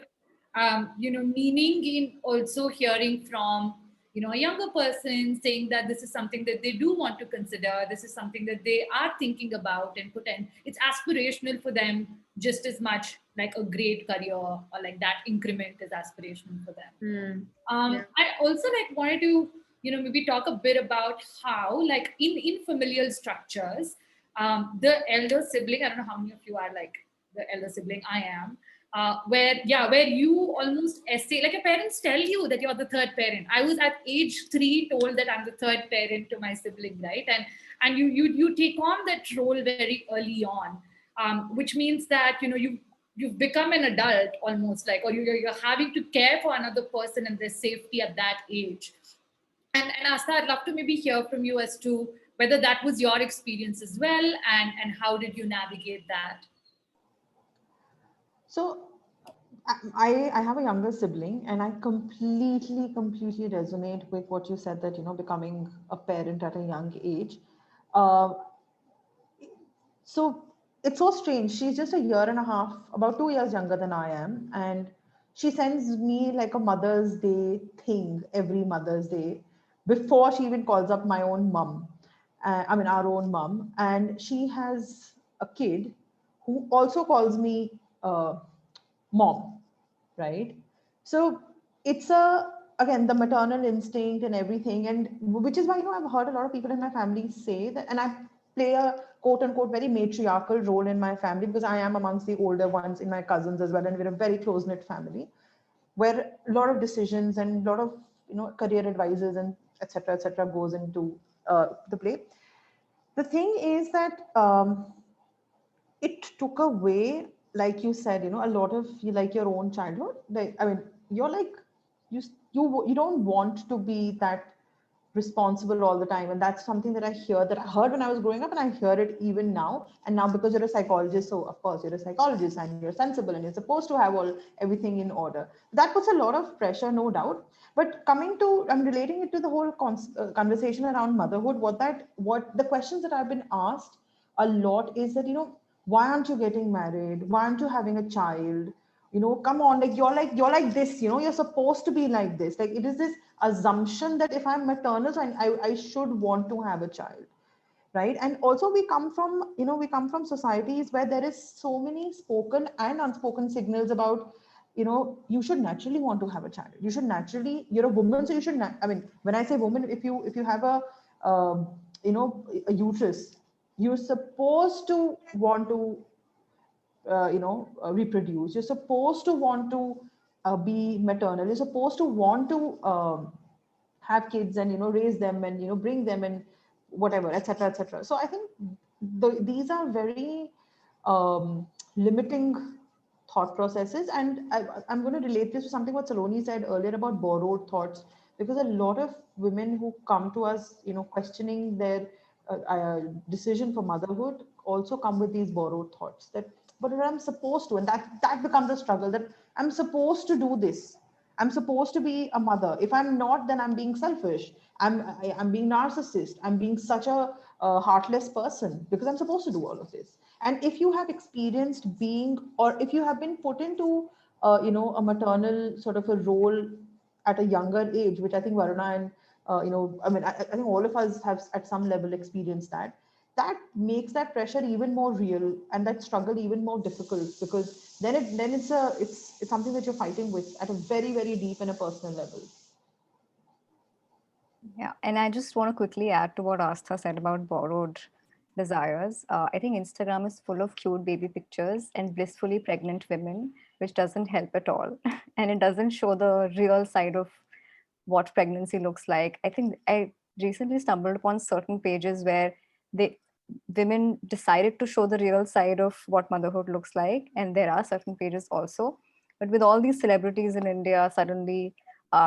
meaning in also hearing from a younger person saying that this is something that they do want to consider, this is something that they are thinking about and put in. It's aspirational for them just as much like a great career or like that increment is aspirational for them. I also like wanted to, maybe talk a bit about how, like in familial structures, the elder sibling. I don't know how many of you are like the elder sibling. I am. Where you almost essay, like your parents tell you that you're the third parent. I was at age 3 told that I'm the third parent to my sibling, right? And you take on that role very early on, which means that you've become an adult almost, like, or you're having to care for another person and their safety at that age. And Asta, I'd love to maybe hear from you as to whether that was your experience as well, and how did you navigate that? So I have a younger sibling, and I completely resonate with what you said, that becoming a parent at a young age. Uh, so it's so strange. She's just a year and a half, about 2 years younger than I am, and she sends me like a Mother's Day thing every Mother's Day before she even calls up my own mum. I mean, our own mum, and she has a kid who also calls me mom, right? So it's again the maternal instinct and everything, and which is why I've heard a lot of people in my family say that, and I play a quote unquote very matriarchal role in my family because I am amongst the older ones in my cousins as well, and we're a very close knit family where a lot of decisions and a lot of career advisors and etc goes into the play. The thing is that it took away, like you said, a lot of you, like your own childhood. Like, I mean, you're like you don't want to be that responsible all the time, and that's something that I heard when I was growing up, and I hear it even now. And now, because you're a psychologist, so of course you're a psychologist and you're sensible and you're supposed to have everything in order. That puts a lot of pressure, no doubt. But coming to, I'm relating it to the whole conversation around motherhood. What the questions that I've been asked a lot is that, why aren't you getting married? Why aren't you having a child? Come on, like you're like this, you're supposed to be like this. Like, it is this assumption that if I'm maternal, so I should want to have a child, right? And also we come from societies where there is so many spoken and unspoken signals about, you should naturally want to have a child. You should naturally, you're a woman, so you should I mean, when I say woman, if you have um, a uterus, you're supposed to want to reproduce. You're supposed to want to be maternal. You're supposed to want to have kids and raise them and bring them and whatever, etc. So I think these are very limiting thought processes. And I'm going to relate this to something what Saloni said earlier about borrowed thoughts, because a lot of women who come to us, questioning their decision for motherhood, also come with these borrowed thoughts that, but I'm supposed to, and that becomes a struggle, that I'm supposed to do this. I'm supposed to be a mother. If I'm not, then I'm being selfish. I'm being narcissist. I'm being such a heartless person because I'm supposed to do all of this. And if you have experienced being, or if you have been put into, a maternal sort of a role at a younger age, which I think Varuna and, I mean, I think all of us have at some level experienced that. That makes that pressure even more real and that struggle even more difficult, because then it's something that you're fighting with at a very deep and a personal level. Yeah, and I just want to quickly add to what Astha said about borrowed desires. I think Instagram is full of cute baby pictures and blissfully pregnant women, which doesn't help at all. And it doesn't show the real side of what pregnancy looks like. I think I recently stumbled upon certain pages where they women decided to show the real side of what motherhood looks like, and there are certain pages also. But with all these celebrities in India suddenly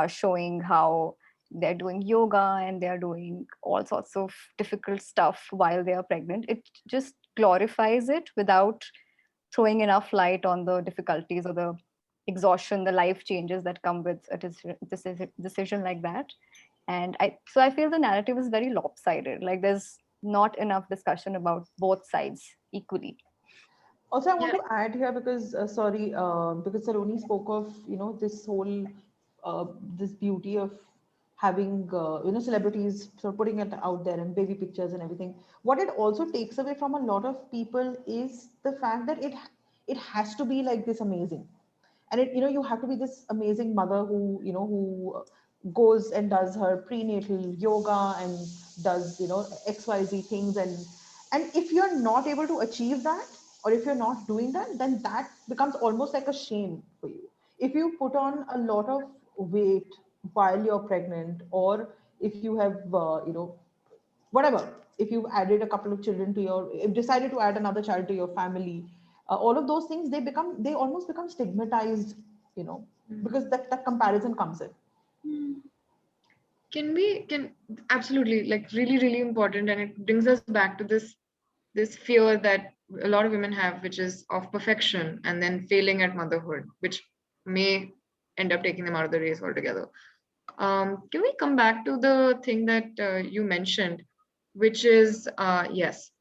showing how they're doing yoga and they're doing all sorts of difficult stuff while they are pregnant, it just glorifies it without throwing enough light on the difficulties or the exhaustion, the life changes that come with a decision like that. And I feel the narrative is very lopsided. Like, there's not enough discussion about both sides equally. Also, I want to add here because because Saloni spoke of this whole this beauty of having celebrities sort of putting it out there and baby pictures and everything. What it also takes away from a lot of people is the fact that it has to be like this amazing, and it you have to be this amazing mother who goes and does her prenatal yoga and does xyz things, and if you're not able to achieve that, or if you're not doing that, then that becomes almost like a shame for you. If you put on a lot of weight while you're pregnant, or if you have whatever, if you've added a couple of children to your, if decided to add another child to your family, all of those things, they almost become stigmatized, because that comparison comes in. Can absolutely, like, really, really important, and it brings us back to this fear that a lot of women have, which is of perfection and then failing at motherhood, which may end up taking them out of the race altogether. Can we come back to the thing that you mentioned, which is yes,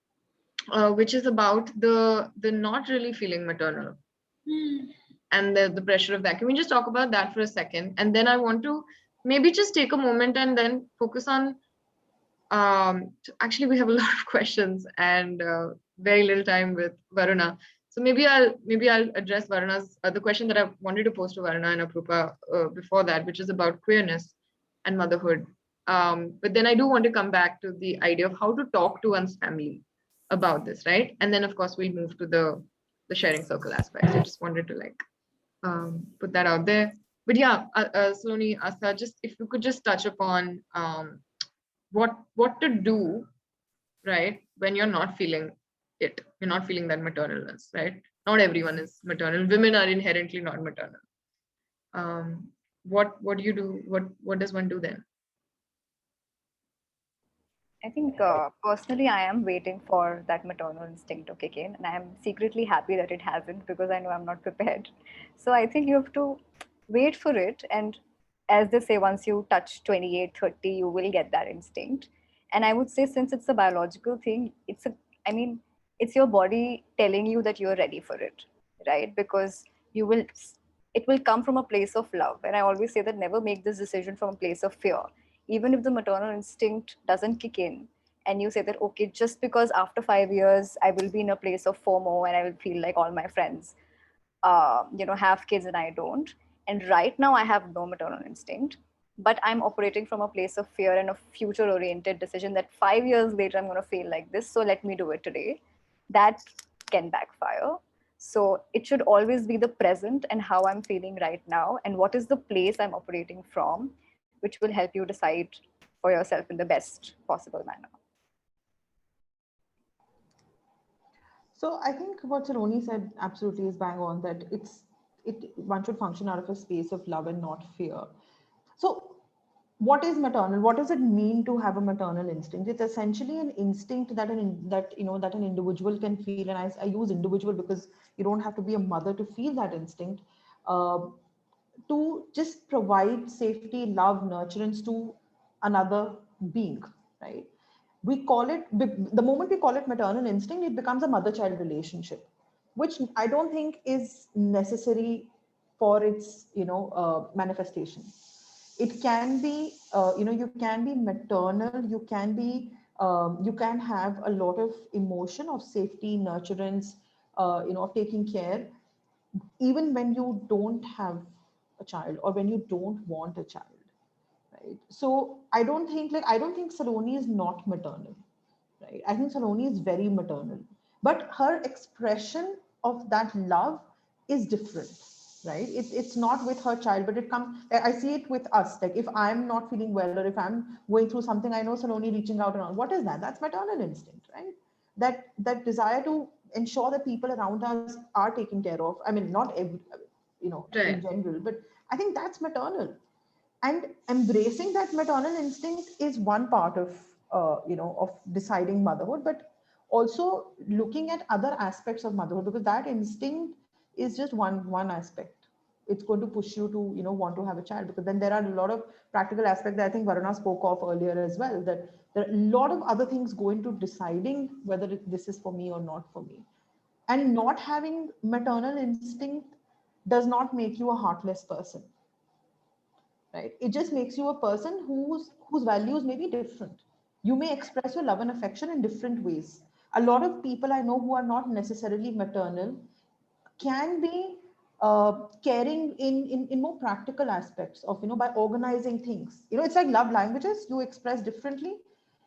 which is about the not really feeling maternal and the pressure of that. Can we just talk about that for a second? And then I want to maybe just take a moment and then focus on actually we have a lot of questions and very little time with Varuna. So maybe I'll address Varuna's the question that I wanted to pose to Varuna and Aprupa before that, which is about queerness and motherhood. But then I do want to come back to the idea of how to talk to one's family about this, right? And then of course we'll move to the sharing circle aspect. I just wanted to like put that out there. But yeah, Saloni, Asa, just if you could just touch upon what to do, right, when you're not feeling it, you're not feeling that maternalness, right? Not everyone is maternal. Women are inherently not maternal. What do you do? What does one do then? I think personally, I am waiting for that maternal instinct to kick in, and I am secretly happy that it hasn't because I know I'm not prepared. So I think you have to wait for it. And as they say, once you touch 28, 30, you will get that instinct. And I would say, since it's a biological thing, I mean, it's your body telling you that you're ready for it, right? Because you will, it will come from a place of love. And I always say that never make this decision from a place of fear. Even if the maternal instinct doesn't kick in, and you say that, okay, just because after 5 years I will be in a place of FOMO and I will feel like all my friends have kids and I don't, and right now I have no maternal instinct, but I'm operating from a place of fear and a future oriented decision that 5 years later I'm going to feel like this, so let me do it today. That can backfire. So it should always be the present and how I'm feeling right now and what is the place I'm operating from, which will help you decide for yourself in the best possible manner. So I think what Saloni said absolutely is bang on, that one should function out of a space of love and not fear. So what is maternal? What does it mean to have a maternal instinct? It's essentially an instinct that an individual can feel, and I use individual because you don't have to be a mother to feel that instinct, to just provide safety, love, nurturance to another being, right? We call it, the moment we call it maternal instinct, it becomes a mother-child relationship, which I don't think is necessary for its manifestation. It can be you can be maternal, you can have a lot of emotion of safety, nurturance, of taking care, even when you don't have a child or when you don't want a child, right? So I don't think Saloni is not maternal, right? I think Saloni is very maternal, but her expression of that love is different, right? It's not with her child, but it comes, I see it with us. Like if I'm not feeling well or if I'm going through something, I know Saloni reaching out and on. What is that? That's maternal instinct, right? That desire to ensure that people around us are taken care of. I mean, not every, in Right. general, but I think that's maternal. And embracing that maternal instinct is one part of of deciding motherhood, but also looking at other aspects of motherhood, because that instinct is just one aspect. It's going to push you to want to have a child, because then there are a lot of practical aspects that I think Varuna spoke of earlier as well, that there are a lot of other things go into deciding whether this is for me or not for me. And not having maternal instinct does not make you a heartless person, right? It just makes you a person whose values may be different. You may express your love and affection in different ways. A lot of people I know who are not necessarily maternal can be caring in more practical aspects of, by organizing things. It's like love languages you express differently.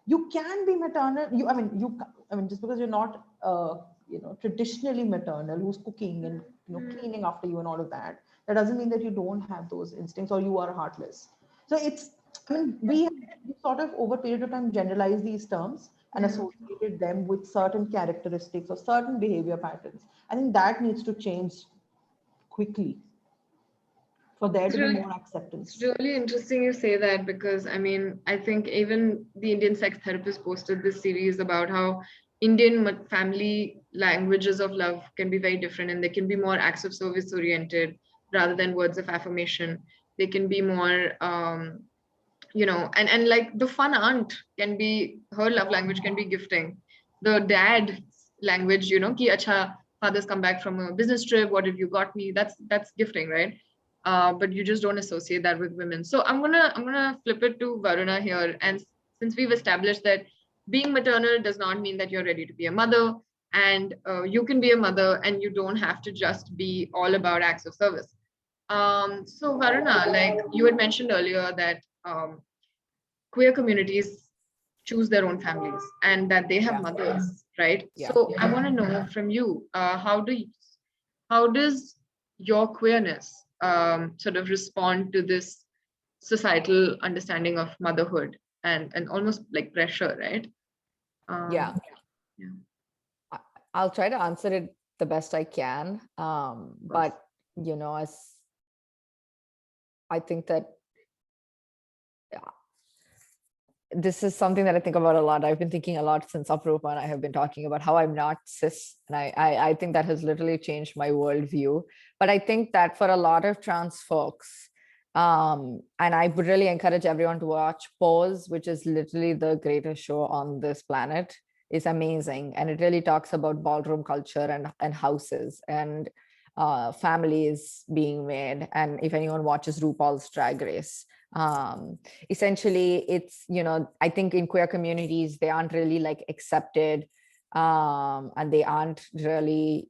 You can be maternal. Just because you're not, traditionally maternal, who's cooking and, cleaning after you and all of that, that doesn't mean that you don't have those instincts or you are heartless. So we have sort of over a period of time generalized these terms and associated them with certain characteristics or certain behavior patterns. I think that needs to change quickly for there It's to be really, more acceptance. it's really interesting you say that, because I think even the Indian sex therapist posted this series about how Indian family languages of love can be very different, and they can be more acts of service oriented rather than words of affirmation. They can be more, and like the fun aunt can be, her love language can be gifting. The dad language, ki acha, father's come back from a business trip, what have you got me? That's gifting, right? But you just don't associate that with women. So I'm gonna flip it to Varuna here. And since we've established that being maternal does not mean that you're ready to be a mother, and you can be a mother and you don't have to just be all about acts of service. So Varuna, like you had mentioned earlier that queer communities choose their own families and that they have Yeah. mothers, right? Yeah. So I want to know from you, how does your queerness sort of respond to this societal understanding of motherhood and almost like pressure, right? Yeah. Yeah. I'll try to answer it the best I can. But as I think that this is something that I think about a lot. I've been thinking a lot since Aprupa and I have been talking about how I'm not cis. And I think that has literally changed my worldview. But I think that for a lot of trans folks, and I would really encourage everyone to watch Pose, which is literally the greatest show on this planet. It's amazing. And it really talks about ballroom culture and houses and families being made. And if anyone watches RuPaul's Drag Race, essentially it's, I think in queer communities, they aren't really like accepted, and they aren't really,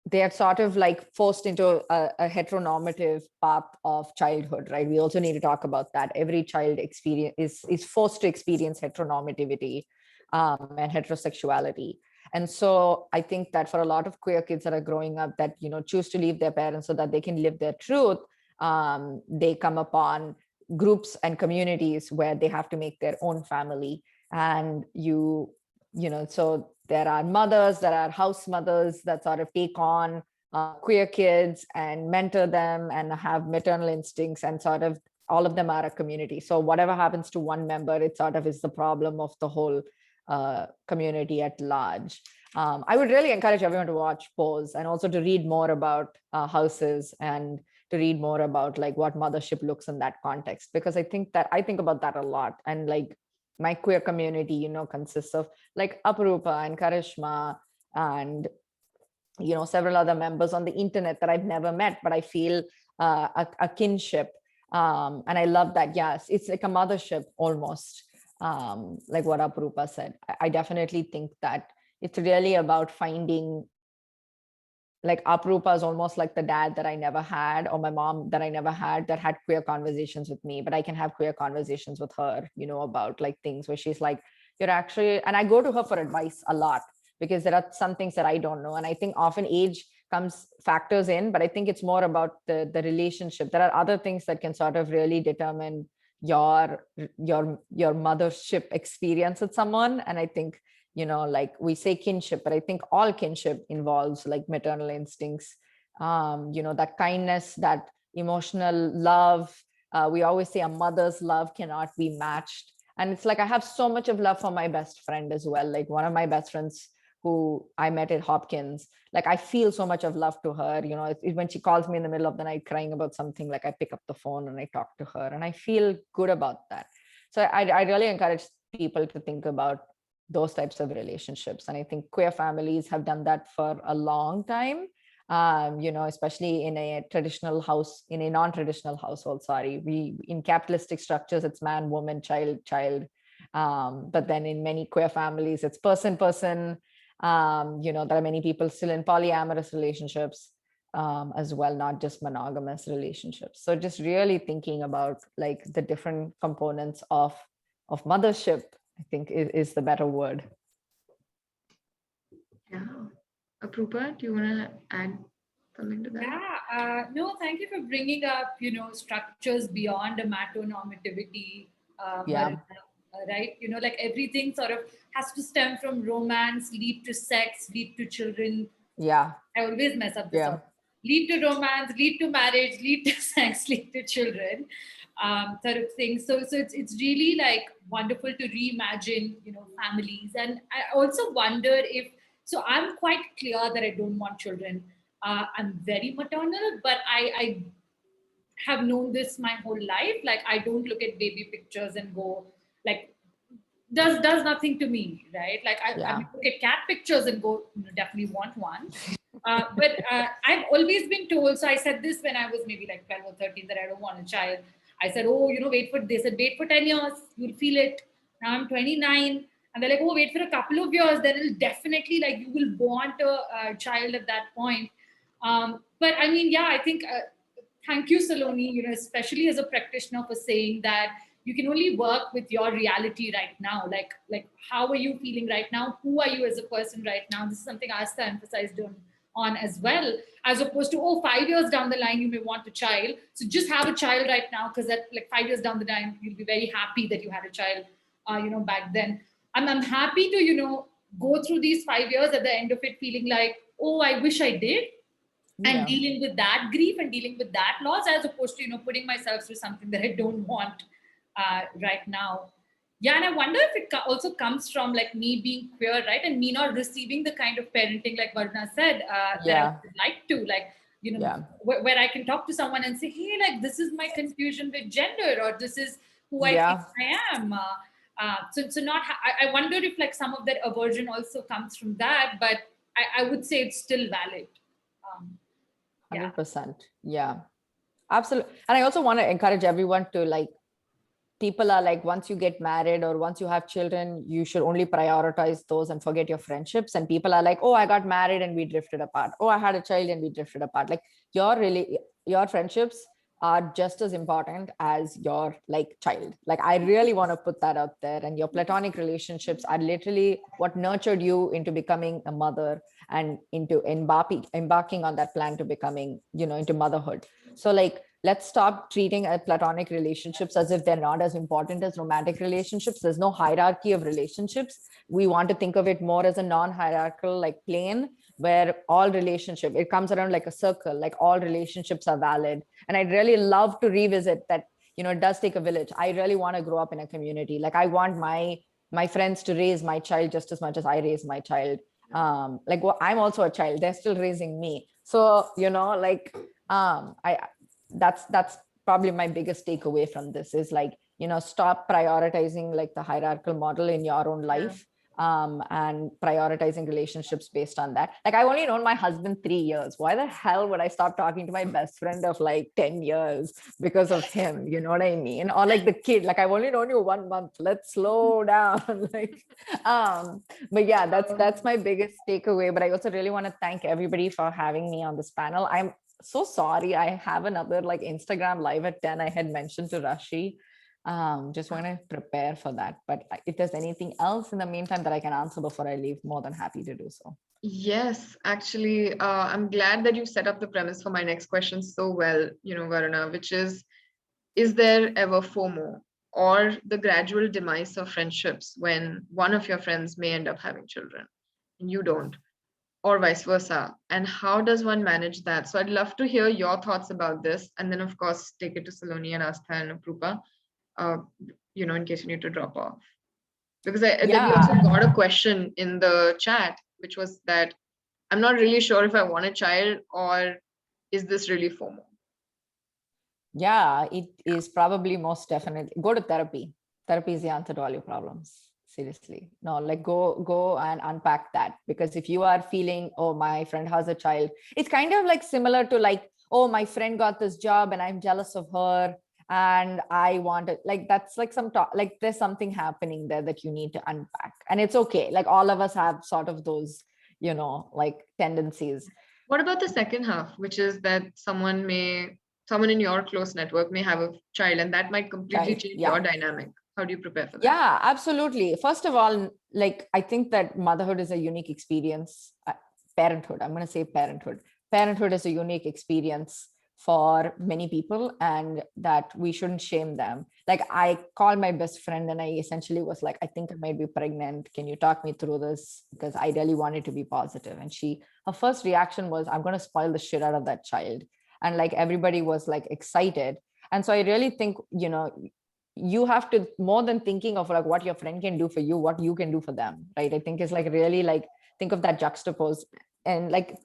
they are sort of like forced into a heteronormative path of childhood, right? We also need to talk about that. Every child experience is forced to experience heteronormativity and heterosexuality. And so I think that for a lot of queer kids that are growing up that, choose to leave their parents so that they can live their truth, they come upon groups and communities where they have to make their own family. And so there are mothers, there are house mothers that sort of take on queer kids and mentor them and have maternal instincts, and sort of all of them are a community. So whatever happens to one member, it sort of is the problem of the whole community at large. I would really encourage everyone to watch Pose and also to read more about houses and to read more about like what mothership looks in that context, because I think about that a lot. And like my queer community, consists of like Aprupa and Karishma and several other members on the internet that I've never met, but I feel a kinship. And I love that. Yes, it's like a mothership almost, like what Aprupa said. I definitely think that it's really about finding, like Aprupa is almost like the dad that I never had, or my mom that I never had, that had queer conversations with me, but I can have queer conversations with her, about like things where she's like, you're actually, and I go to her for advice a lot because there are some things that I don't know. And I think often age factors in, but I think it's more about the relationship. There are other things that can sort of really determine your mothership experience with someone. And I think, like we say kinship, but I think all kinship involves like maternal instincts, that kindness, that emotional love. We always say a mother's love cannot be matched. And it's like, I have so much of love for my best friend as well. Like one of my best friends who I met at Hopkins, like I feel so much of love to her. When she calls me in the middle of the night crying about something, like I pick up the phone and I talk to her and I feel good about that. So I really encourage people to think about those types of relationships. And I think queer families have done that for a long time. especially in a traditional house, in a non-traditional household, sorry, in capitalistic structures, it's man, woman, child, child. But then in many queer families, it's person, person. There are many people still in polyamorous relationships as well, not just monogamous relationships. So just really thinking about like the different components of mothership, I think is the better word. Yeah. Aprupa, do you want to add something to that? Yeah, no, thank you for bringing up, structures beyond a matronormativity, Yeah. Varuna, right? Like everything sort of has to stem from romance, lead to sex, lead to children. Yeah. I always mess up this Yeah. out. Lead to romance, lead to marriage, lead to sex, lead to children, sort of thing. So it's really like wonderful to reimagine, families. And I also wonder if, so I'm quite clear that I don't want children. I'm very maternal, but I have known this my whole life. Like I don't look at baby pictures and go like, does nothing to me, right? Like I look at cat pictures and go, definitely want one. But I've always been told, so I said this when I was maybe like 12 or 13, that I don't want a child. I said, oh, they said, wait for 10 years, you'll feel it. Now I'm 29. And they're like, oh, wait for a couple of years, then it'll definitely, like, you will want a child at that point. But I mean, yeah, I think, thank you, Saloni, especially as a practitioner, for saying that you can only work with your reality right now. Like how are you feeling right now? Who are you as a person right now? This is something Asta emphasized on as well, as opposed to, 5 years down the line, you may want a child. So just have a child right now, because that, like, 5 years down the line, you'll be very happy that you had a child, back then. I'm happy to, go through these 5 years at the end of it, feeling like, oh, I wish I did. And dealing with that grief and dealing with that loss, as opposed to, putting myself through something that I don't want right now. Yeah, and I wonder if it also comes from like me being queer, right? And me not receiving the kind of parenting, like Varuna said, that I would like to, like, where I can talk to someone and say, hey, like, this is my confusion with gender, or this is who I think I am. So not, I wonder if like some of that aversion also comes from that, but I would say it's still valid. 100%. Yeah, absolutely. And I also want to encourage everyone to, like, people are like, once you get married or once you have children, you should only prioritize those and forget your friendships. And people are like, oh, I got married and we drifted apart. Oh, I had a child and we drifted apart. Like your friendships are just as important as your like child. Like, I really want to put that out there. And your platonic relationships are literally what nurtured you into becoming a mother and into embarking on that plan to becoming, into motherhood. So like, let's stop treating platonic relationships as if they're not as important as romantic relationships. There's no hierarchy of relationships. We want to think of it more as a non-hierarchical like plane, where all relationship, it comes around like a circle, like all relationships are valid. And I'd really love to revisit that, it does take a village. I really want to grow up in a community. Like, I want my friends to raise my child just as much as I raise my child. I'm also a child, they're still raising me. So, that's probably my biggest takeaway from this is like, stop prioritizing like the hierarchical model in your own life. And prioritizing relationships based on that. Like, I've only known my husband 3 years. Why the hell would I stop talking to my best friend of like 10 years because of him? You know what I mean? Or like the kid, like, I've only known you 1 month. Let's slow down. Like, but yeah, that's my biggest takeaway. But I also really want to thank everybody for having me on this panel. I'm so sorry. I have another like Instagram live at 10. I had mentioned to Rashi. Just want to prepare for that. But if there's anything else in the meantime that I can answer before I leave, more than happy to do so. Yes, actually, I'm glad that you set up the premise for my next question so well, Varuna, which is there ever FOMO, or the gradual demise of friendships when one of your friends may end up having children and you don't, or vice versa? And how does one manage that? So I'd love to hear your thoughts about this. And then, of course, take it to Saloni and Astha and Aprupa. In case you need to drop off. Because then we also got a question in the chat, which was that I'm not really sure if I want a child, or is this really FOMO? Yeah, it is probably most definitely. Go to therapy. Therapy is the answer to all your problems. seriously. No, like go and unpack that, because if you are feeling, oh, my friend has a child, it's kind of like similar to like, oh, my friend got this job and I'm jealous of her and I want it. Like that's like some talk, like there's something happening there that you need to unpack. And it's okay. Like all of us have sort of those, like tendencies. What about the second half, which is that someone in your close network may have a child, and that might completely Right, change yeah. your dynamic? How do you prepare for that? Yeah, absolutely. First of all, like I think that motherhood is a unique experience. Parenthood, I'm going to say parenthood. Parenthood is a unique experience for many people, and that we shouldn't shame them. Like I called my best friend and I essentially was like, I think I might be pregnant. Can you talk me through this? Because I really wanted to be positive. And her first reaction was, I'm going to spoil the shit out of that child. And like everybody was like excited. And so I really think, you have to, more than thinking of like what your friend can do for you, what you can do for them, right? I think it's like really like think of that juxtapose and like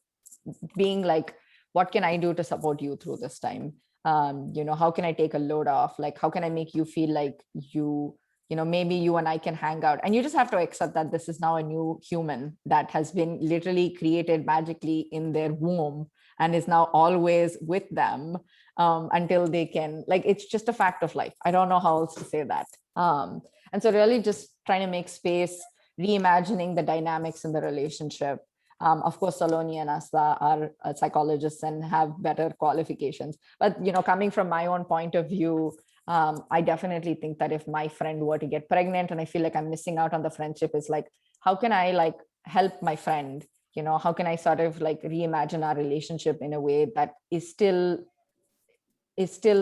being like, what can I do to support you through this time? How can I take a load off? Like, how can I make you feel like maybe you and I can hang out? And you just have to accept that this is now a new human that has been literally created magically in their womb and is now always with them until they can, like, it's just a fact of life. I don't know how else to say that. And so really just trying to make space, reimagining the dynamics in the relationship. Of course, Saloni and Asta are psychologists and have better qualifications. But, coming from my own point of view, I definitely think that if my friend were to get pregnant and I feel like I'm missing out on the friendship, is like, how can I like help my friend? How can I sort of like reimagine our relationship in a way that is still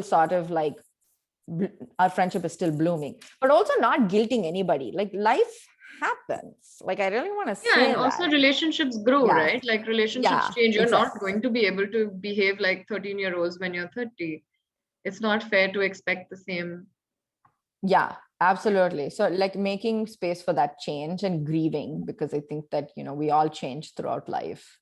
sort of like our friendship is still blooming, but also not guilting anybody. Like life happens. Like I really want to say and also that. relationships grow, Yeah. right? Like relationships Yeah, change. You're not exactly. going to be able to behave like 13-year-olds when you're 30. It's not fair to expect the same. Yeah, absolutely. So like making space for that change and grieving, because I think that, we all change throughout life.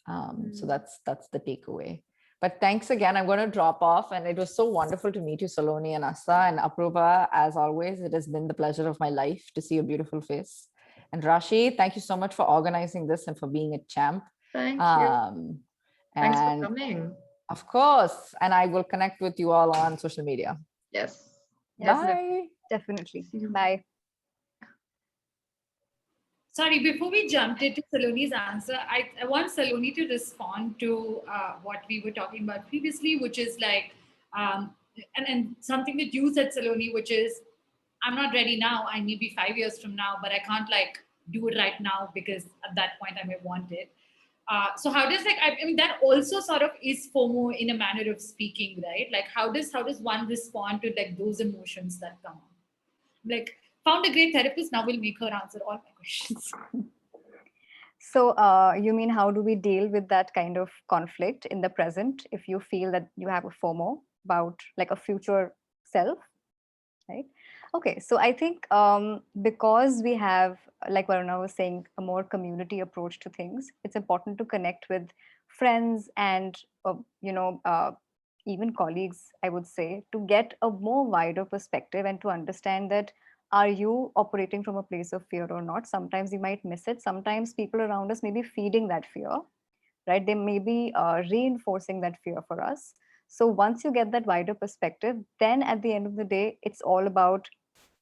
So that's the takeaway. But thanks again. I'm going to drop off, and it was so wonderful to meet you, Saloni and Asta, and Apurva. As always, it has been the pleasure of my life to see your beautiful face. And Rashi, thank you so much for organizing this and for being a champ. Thank you. Thanks for coming. Of course. And I will connect with you all on social media. Yes. Bye. Definitely. Bye. Sorry, before we jumped into Saloni's answer, I want Saloni to respond to what we were talking about previously, which is like, and something that you said, Saloni, which is, I'm not ready now. I may be 5 years from now, but I can't like do it right now because at that point I may want it. So how does like, I mean, that also sort of is FOMO in a manner of speaking, right? Like how does one respond to like those emotions that come up? Like, found a great therapist, now we'll make her answer all my questions. So you mean how do we deal with that kind of conflict in the present if you feel that you have a FOMO about like a future self, right? Okay, so I think because we have, like Varuna was saying, a more community approach to things, it's important to connect with friends and even colleagues, I would say, to get a more wider perspective and to understand that are you operating from a place of fear or not? Sometimes you might miss it. Sometimes people around us may be feeding that fear, right? They may be reinforcing that fear for us. So once you get that wider perspective, then at the end of the day, it's all about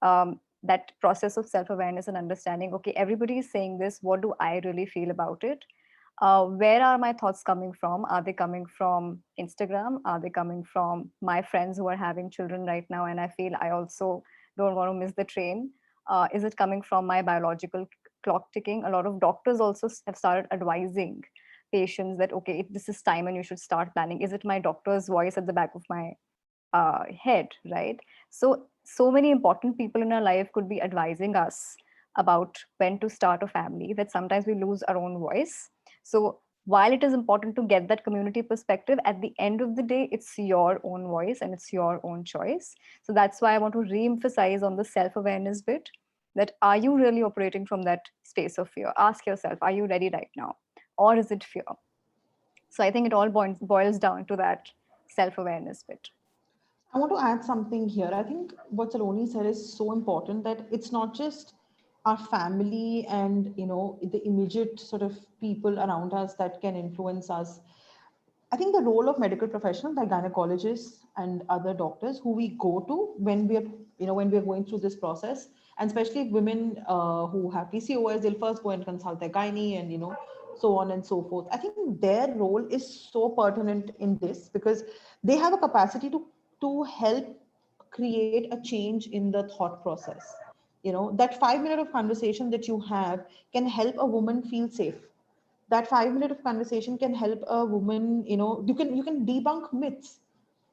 that process of self-awareness and understanding, okay, everybody is saying this. What do I really feel about it? Where are my thoughts coming from? Are they coming from Instagram? Are they coming from my friends who are having children right now? And I feel I also don't want to miss the train. Is it coming from my biological clock ticking? A lot of doctors also have started advising patients that, okay, this is time and you should start planning. Is it my doctor's voice at the back of my head, right? So many important people in our life could be advising us about when to start a family that sometimes we lose our own voice. So while it is important to get that community perspective, at the end of the day, it's your own voice and it's your own choice. So that's why I want to re-emphasize on the self-awareness bit, that are you really operating from that space of fear? Ask yourself, are you ready right now? Or is it fear? So I think it all boils down to that self-awareness bit. I want to add something here. I think what Saloni said is so important, that it's not just our family and, you know, the immediate sort of people around us that can influence us. I think the role of medical professionals like gynecologists and other doctors who we go to when we are, you know, when we are going through this process, and especially women who have PCOS, they'll first go and consult their gynae and, you know, so on and so forth. I think their role is so pertinent in this because they have a capacity to help create a change in the thought process. You know, that 5 minute of conversation that you have can help a woman feel safe. That 5 minute of conversation can help a woman, you know, you can debunk myths,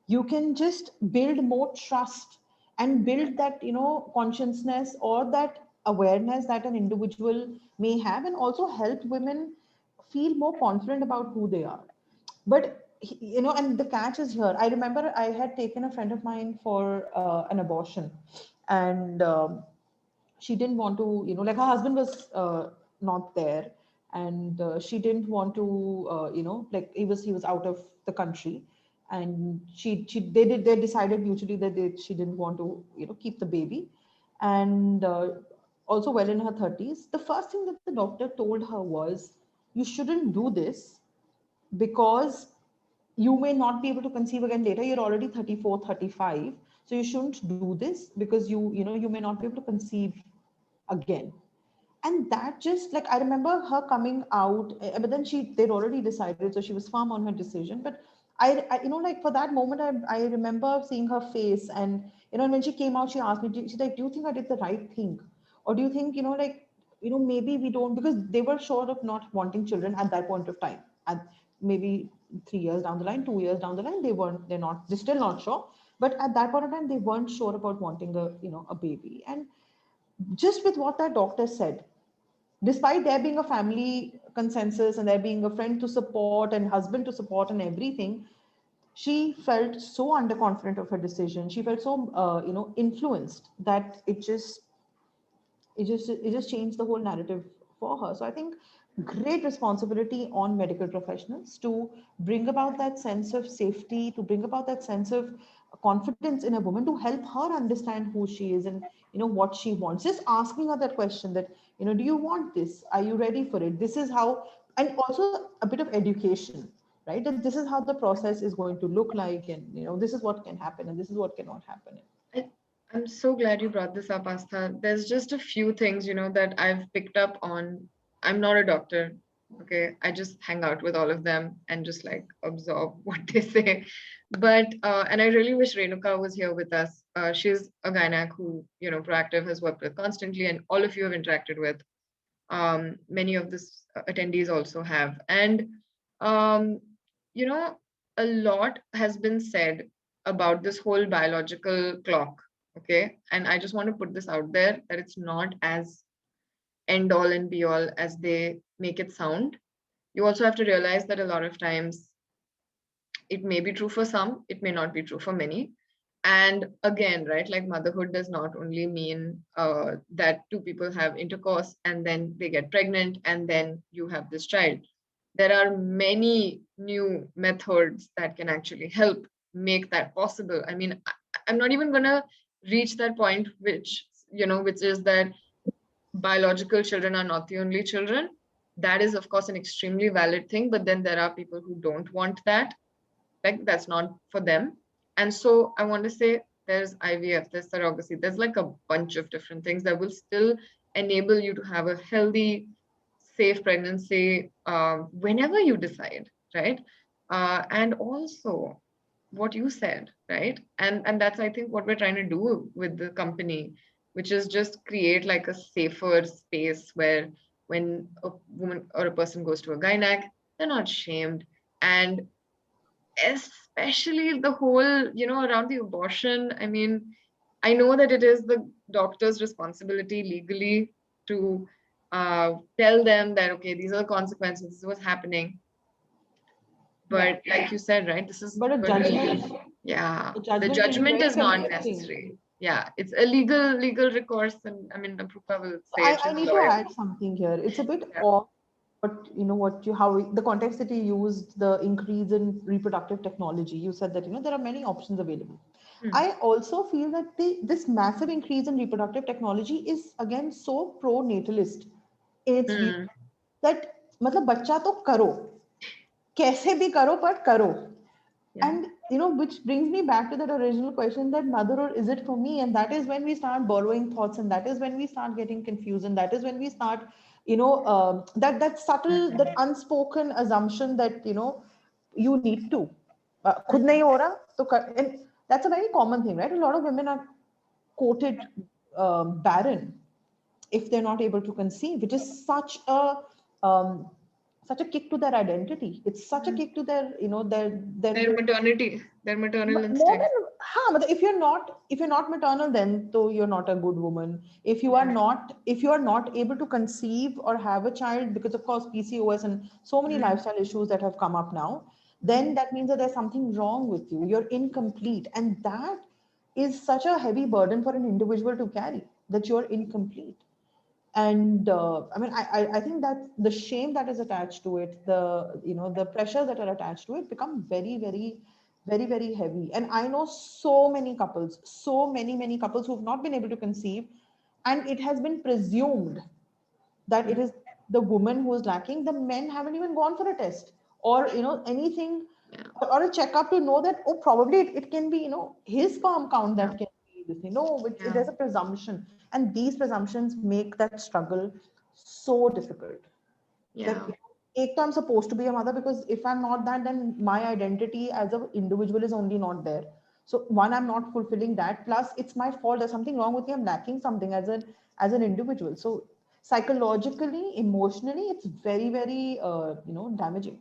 you can just build more trust and build that, you know, consciousness or that awareness that an individual may have, and also help women feel more confident about who they are. But you know, and the catch is here. I remember I had taken a friend of mine for an abortion, and she didn't want to, you know, like her husband was not there, and she didn't want to, you know, like he was out of the country, and they decided mutually that she didn't want to, you know, keep the baby, and also well in her 30s. The first thing that the doctor told her was, you shouldn't do this because you may not be able to conceive again later. You're already 34, 35, so you shouldn't do this because you know, you may not be able to conceive again. And that just, like, I remember her coming out, but then they'd already decided, so she was firm on her decision. But I you know, like, for that moment, I remember seeing her face, and you know, and when she came out, she asked me, she's like, do you think I did the right thing, or do you think, you know, like, you know, maybe we don't, because they were sure of not wanting children at that point of time. And maybe 3 years down the line, 2 years down the line, they're still not sure. But at that point of time, they weren't sure about wanting a, you know, a baby. And just with what that doctor said, despite there being a family consensus and there being a friend to support and husband to support and everything, she felt so underconfident of her decision. She felt so, you know, influenced, that it just changed the whole narrative for her. So I think great responsibility on medical professionals to bring about that sense of safety, to bring about that sense of confidence in a woman, to help her understand who she is and, you know, what she wants. Just asking her that question that, you know, do you want this? Are you ready for it? This is how, and also a bit of education, right? That this is how the process is going to look like, and, you know, this is what can happen and this is what cannot happen. I'm so glad you brought this up, Astha. There's just a few things, you know, that I've picked up on. I'm not a doctor, okay? I just hang out with all of them and just like absorb what they say. But, and I really wish Renuka was here with us. She's a gynac who, you know, Proactive has worked with constantly, and all of you have interacted with. Many of the attendees also have. And, you know, a lot has been said about this whole biological clock. Okay. And I just want to put this out there that it's not as end all and be all as they make it sound. You also have to realize that a lot of times it may be true for some, it may not be true for many. And again, right, like motherhood does not only mean that two people have intercourse and then they get pregnant and then you have this child. There are many new methods that can actually help make that possible. I mean, I'm not even going to reach that point, which, you know, which is that biological children are not the only children. That is, of course, an extremely valid thing. But then there are people who don't want that. Like, that's not for them. And so I want to say there's IVF, there's surrogacy, there's like a bunch of different things that will still enable you to have a healthy, safe pregnancy whenever you decide, right? And also what you said, right? And that's, I think, what we're trying to do with the company, which is just create like a safer space where when a woman or a person goes to a gynac, they're not shamed. And especially the whole, you know, around the abortion. I mean, I know that it is the doctor's responsibility legally to tell them that, okay, these are the consequences, this is what's happening. But like you said, right, this is But a judgment, yeah, the the judgment can be judgment very is not conflicting. necessary. Yeah, it's a legal recourse, and I mean, Aprupa will say it. I She's a need to lawyer. add something here. It's a bit Yeah. off, but you know what you how the context that you used, the increase in reproductive technology. You said that, you know, there are many options available. I also feel that this massive increase in reproductive technology is again so pro-natalist in its view that मतलब बच्चा तो करो, कैसे भी करो but करो. And which brings me back to that original question, that mother or is it for me? And that is when we start borrowing thoughts, and that is when we start getting confused, and that is when we start, that subtle, that unspoken assumption that you need to. खुद नहीं हो रहा तो and that's a very common thing, right? A lot of women are quoted barren if they're not able to conceive, which is such a kick to their identity. It's such a kick to their Their maternity, their maternal more instinct. than if you're not maternal, then so you're not a good woman. If you are not able to conceive or have a child, because of course PCOS and so many lifestyle issues that have come up now, then that means that there's something wrong with you. You're incomplete, and that is such a heavy burden for an individual to carry, that you're incomplete. And I mean, I think that the shame that is attached to it, the pressures that are attached to it become very, very, very, very heavy. And I know so many couples, so many couples who've not been able to conceive, and it has been presumed that it is the woman who is lacking. The men haven't even gone for a test or anything, or a checkup to know that, oh, probably it can be his sperm count that can be this thing. No, there's a presumption, and these presumptions make that struggle so difficult. That एक तो I'm supposed to be a mother, because if I'm not that, then my identity as an individual is only not there. So one, I'm not fulfilling that. Plus, it's my fault. There's something wrong with me. I'm lacking something as an individual. So psychologically, emotionally, it's very, very damaging.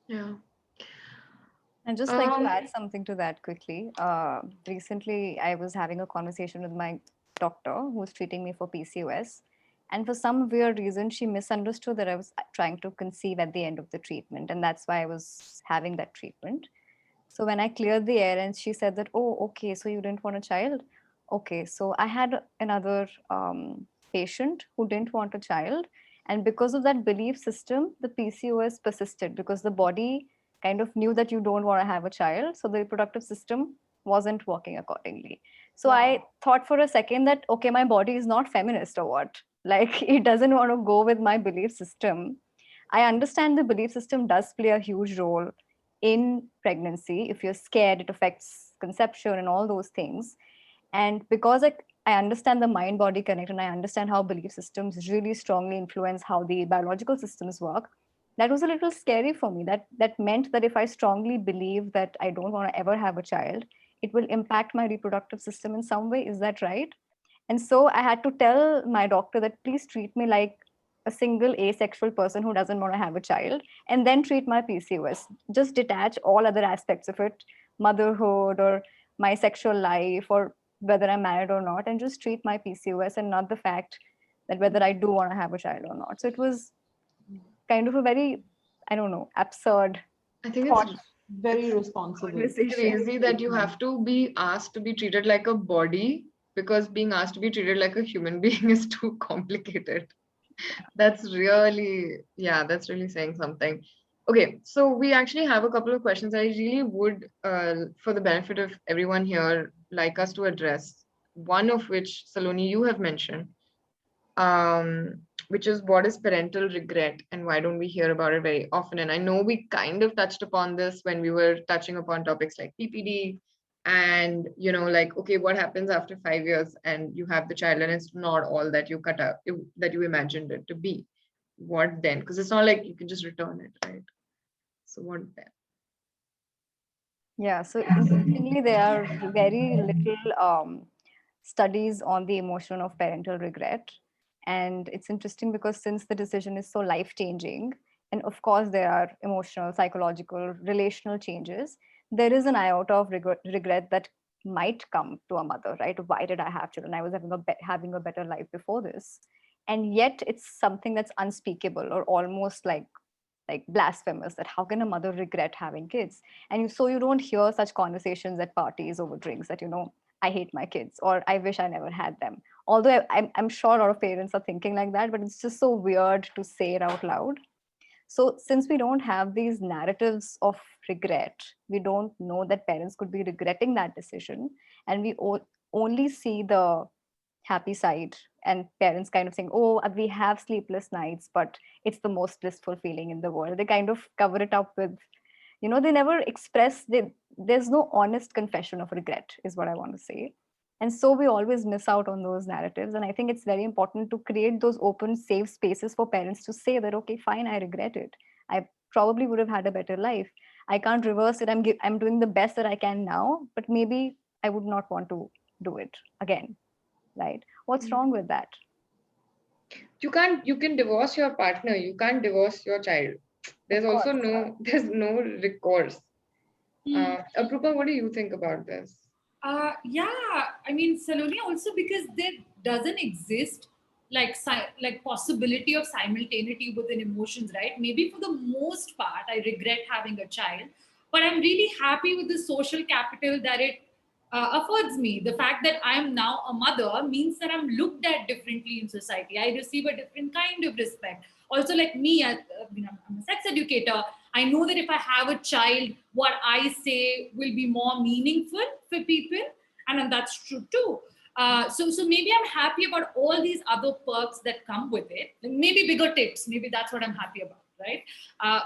Yeah. And just like to add something to that quickly. Recently, I was having a conversation with my doctor who was treating me for PCOS. And for some weird reason, she misunderstood that I was trying to conceive at the end of the treatment. And that's why I was having that treatment. So when I cleared the air and she said that, oh, okay, so you didn't want a child? Okay, so I had another patient who didn't want a child. And because of that belief system, the PCOS persisted because the body kind of knew that you don't want to have a child. So the reproductive system wasn't working accordingly. So I thought for a second that, okay, my body is not feminist or what? Like it doesn't want to go with my belief system. I understand the belief system does play a huge role in pregnancy. If you're scared, it affects conception and all those things. And because I understand the mind body connect, and I understand how belief systems really strongly influence how the biological systems work, that was a little scary for me. That meant that if I strongly believe that I don't want to ever have a child, it will impact my reproductive system in some way. Is that right? And so I had to tell my doctor that please treat me like a single asexual person who doesn't want to have a child, and then treat my PCOS. Just detach all other aspects of it, motherhood or my sexual life or whether I'm married or not, and just treat my PCOS and not the fact that whether I do want to have a child or not. So it was kind of a very, I don't know, absurd. I think thought. it's very responsible. crazy that you have to be asked to be treated like a body, because being asked to be treated like a human being is too complicated. That's really saying something. Okay, so we actually have a couple of questions I really would, for the benefit of everyone here, like us to address. One of which, Saloni, you have mentioned, which is what is parental regret and why don't we hear about it very often? And I know we kind of touched upon this when we were touching upon topics like PPD and, like, okay, what happens after 5 years and you have the child and it's not all that you cut out, that you imagined it to be. What then? Because it's not like you can just return it, right? So what then? Yeah, so interestingly, there are very little studies on the emotion of parental regret. And it's interesting because since the decision is so life-changing, and of course there are emotional, psychological, relational changes, there is an iota of regret that might come to a mother, right? Why did I have children? I was having a better life before this. And yet it's something that's unspeakable or almost like blasphemous, that how can a mother regret having kids? And so you don't hear such conversations at parties over drinks that, I hate my kids or I wish I never had them. Although I'm sure a lot of parents are thinking like that, but it's just so weird to say it out loud. So since we don't have these narratives of regret, we don't know that parents could be regretting that decision, and we only see the happy side, and parents kind of saying, oh, we have sleepless nights, but it's the most blissful feeling in the world. They kind of cover it up with, they never express, there's no honest confession of regret, is what I want to say. And so we always miss out on those narratives. And I think it's very important to create those open, safe spaces for parents to say that, okay, fine, I regret it. I probably would have had a better life. I can't reverse it. I'm doing the best that I can now, but maybe I would not want to do it again. Right? What's wrong with that? You can divorce your partner. You can't divorce your child. There's also there's no recourse. Aprupa, what do you think about this? Yeah, I mean, Saloni, also because there doesn't exist like possibility of simultaneity within emotions, right? Maybe for the most part, I regret having a child, but I'm really happy with the social capital that it affords me. The fact that I'm now a mother means that I'm looked at differently in society. I receive a different kind of respect. Also, like me, I'm a sex educator. I know that if I have a child, what I say will be more meaningful for people, and that's true too. So maybe I'm happy about all these other perks that come with it. Maybe bigger tips. Maybe that's what I'm happy about, right?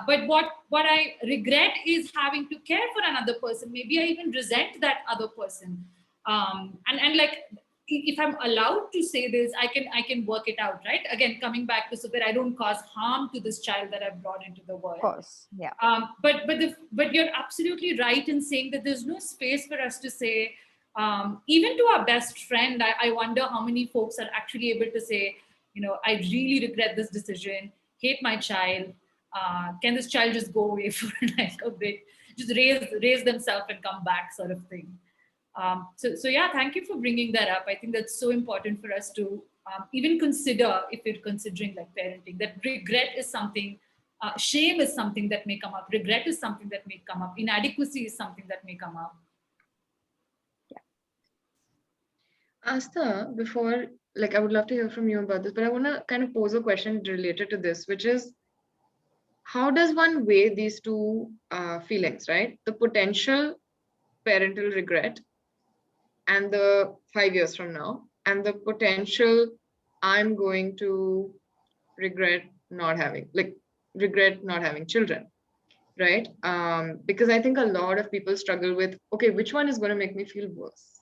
But what I regret is having to care for another person. Maybe I even resent that other person. And like, if I'm allowed to say this, I can work it out, right? Again, coming back to so that I don't cause harm to this child that I've brought into the world. Of course, yeah. But you're absolutely right in saying that there's no space for us to say, even to our best friend. I wonder how many folks are actually able to say, I really regret this decision, hate my child. Can this child just go away for like a bit, just raise themselves and come back, sort of thing. So yeah, thank you for bringing that up. I think that's so important for us to even consider if we're considering like parenting, that regret is something, shame is something that may come up, regret is something that may come up, inadequacy is something that may come up. Astha, before, like, I would love to hear from you about this, but I want to kind of pose a question related to this, which is, how does one weigh these two feelings, right? The potential parental regret and the 5 years from now, and the potential I'm going to regret not having children, right? Because I think a lot of people struggle with, okay, which one is going to make me feel worse?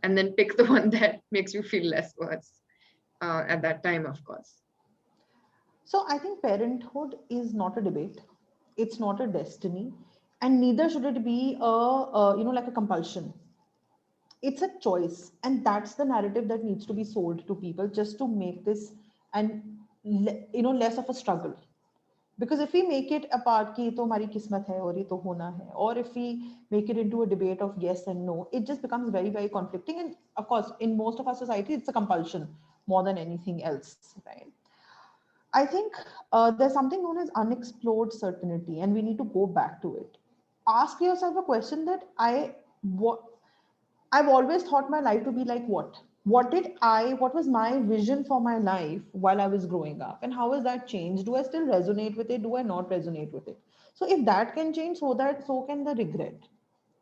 And then pick the one that makes you feel less worse at that time, of course. So I think parenthood is not a debate. It's not a destiny, and neither should it be like a compulsion. It's a choice, and that's the narrative that needs to be sold to people just to make this and less of a struggle. Because if we make it a part ki to hamari kismat hai aur ye to hona hai, or if we make it into a debate of yes and no, it just becomes very, very conflicting. And of course, in most of our society, it's a compulsion more than anything else, right? I think there's something known as unexplored certainty, and we need to go back to it. Ask yourself a question that I've always thought my life to be like what? What was my vision for my life while I was growing up? And how has that changed? Do I still resonate with it? Do I not resonate with it? So if that can change, so can the regret,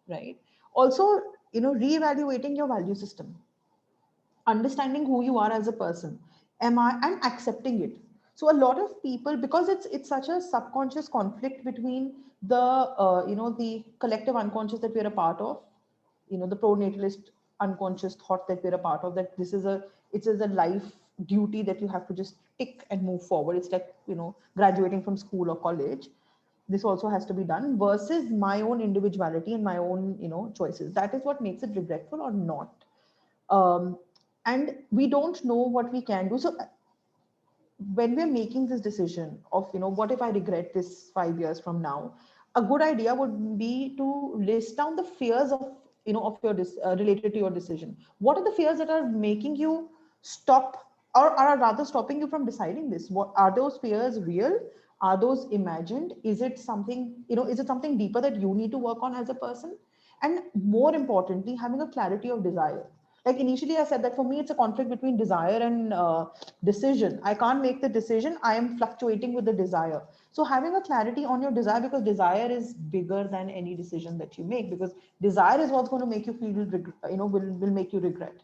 right? Also, reevaluating your value system, understanding who you are as a person, and accepting it. So a lot of people, because it's such a subconscious conflict between the collective unconscious that we're a part of, the pro-natalist unconscious thought that we're a part of, that it is a life duty that you have to just tick and move forward. It's like graduating from school or college. This also has to be done, versus my own individuality and my own choices. That is what makes it regretful or not. And we don't know what we can do. So when we're making this decision of what if I regret this 5 years from now, a good idea would be to list down the fears of your related to your decision. What are the fears that are making you stop, or are rather stopping you from deciding this? What are those fears? Real? Are those imagined? Is it something deeper that you need to work on as a person? And more importantly, having a clarity of desire. Like initially I said that for me, it's a conflict between desire and decision. I can't make the decision. I am fluctuating with the desire. So having a clarity on your desire, because desire is bigger than any decision that you make, because desire is what's going to make you feel, will make you regret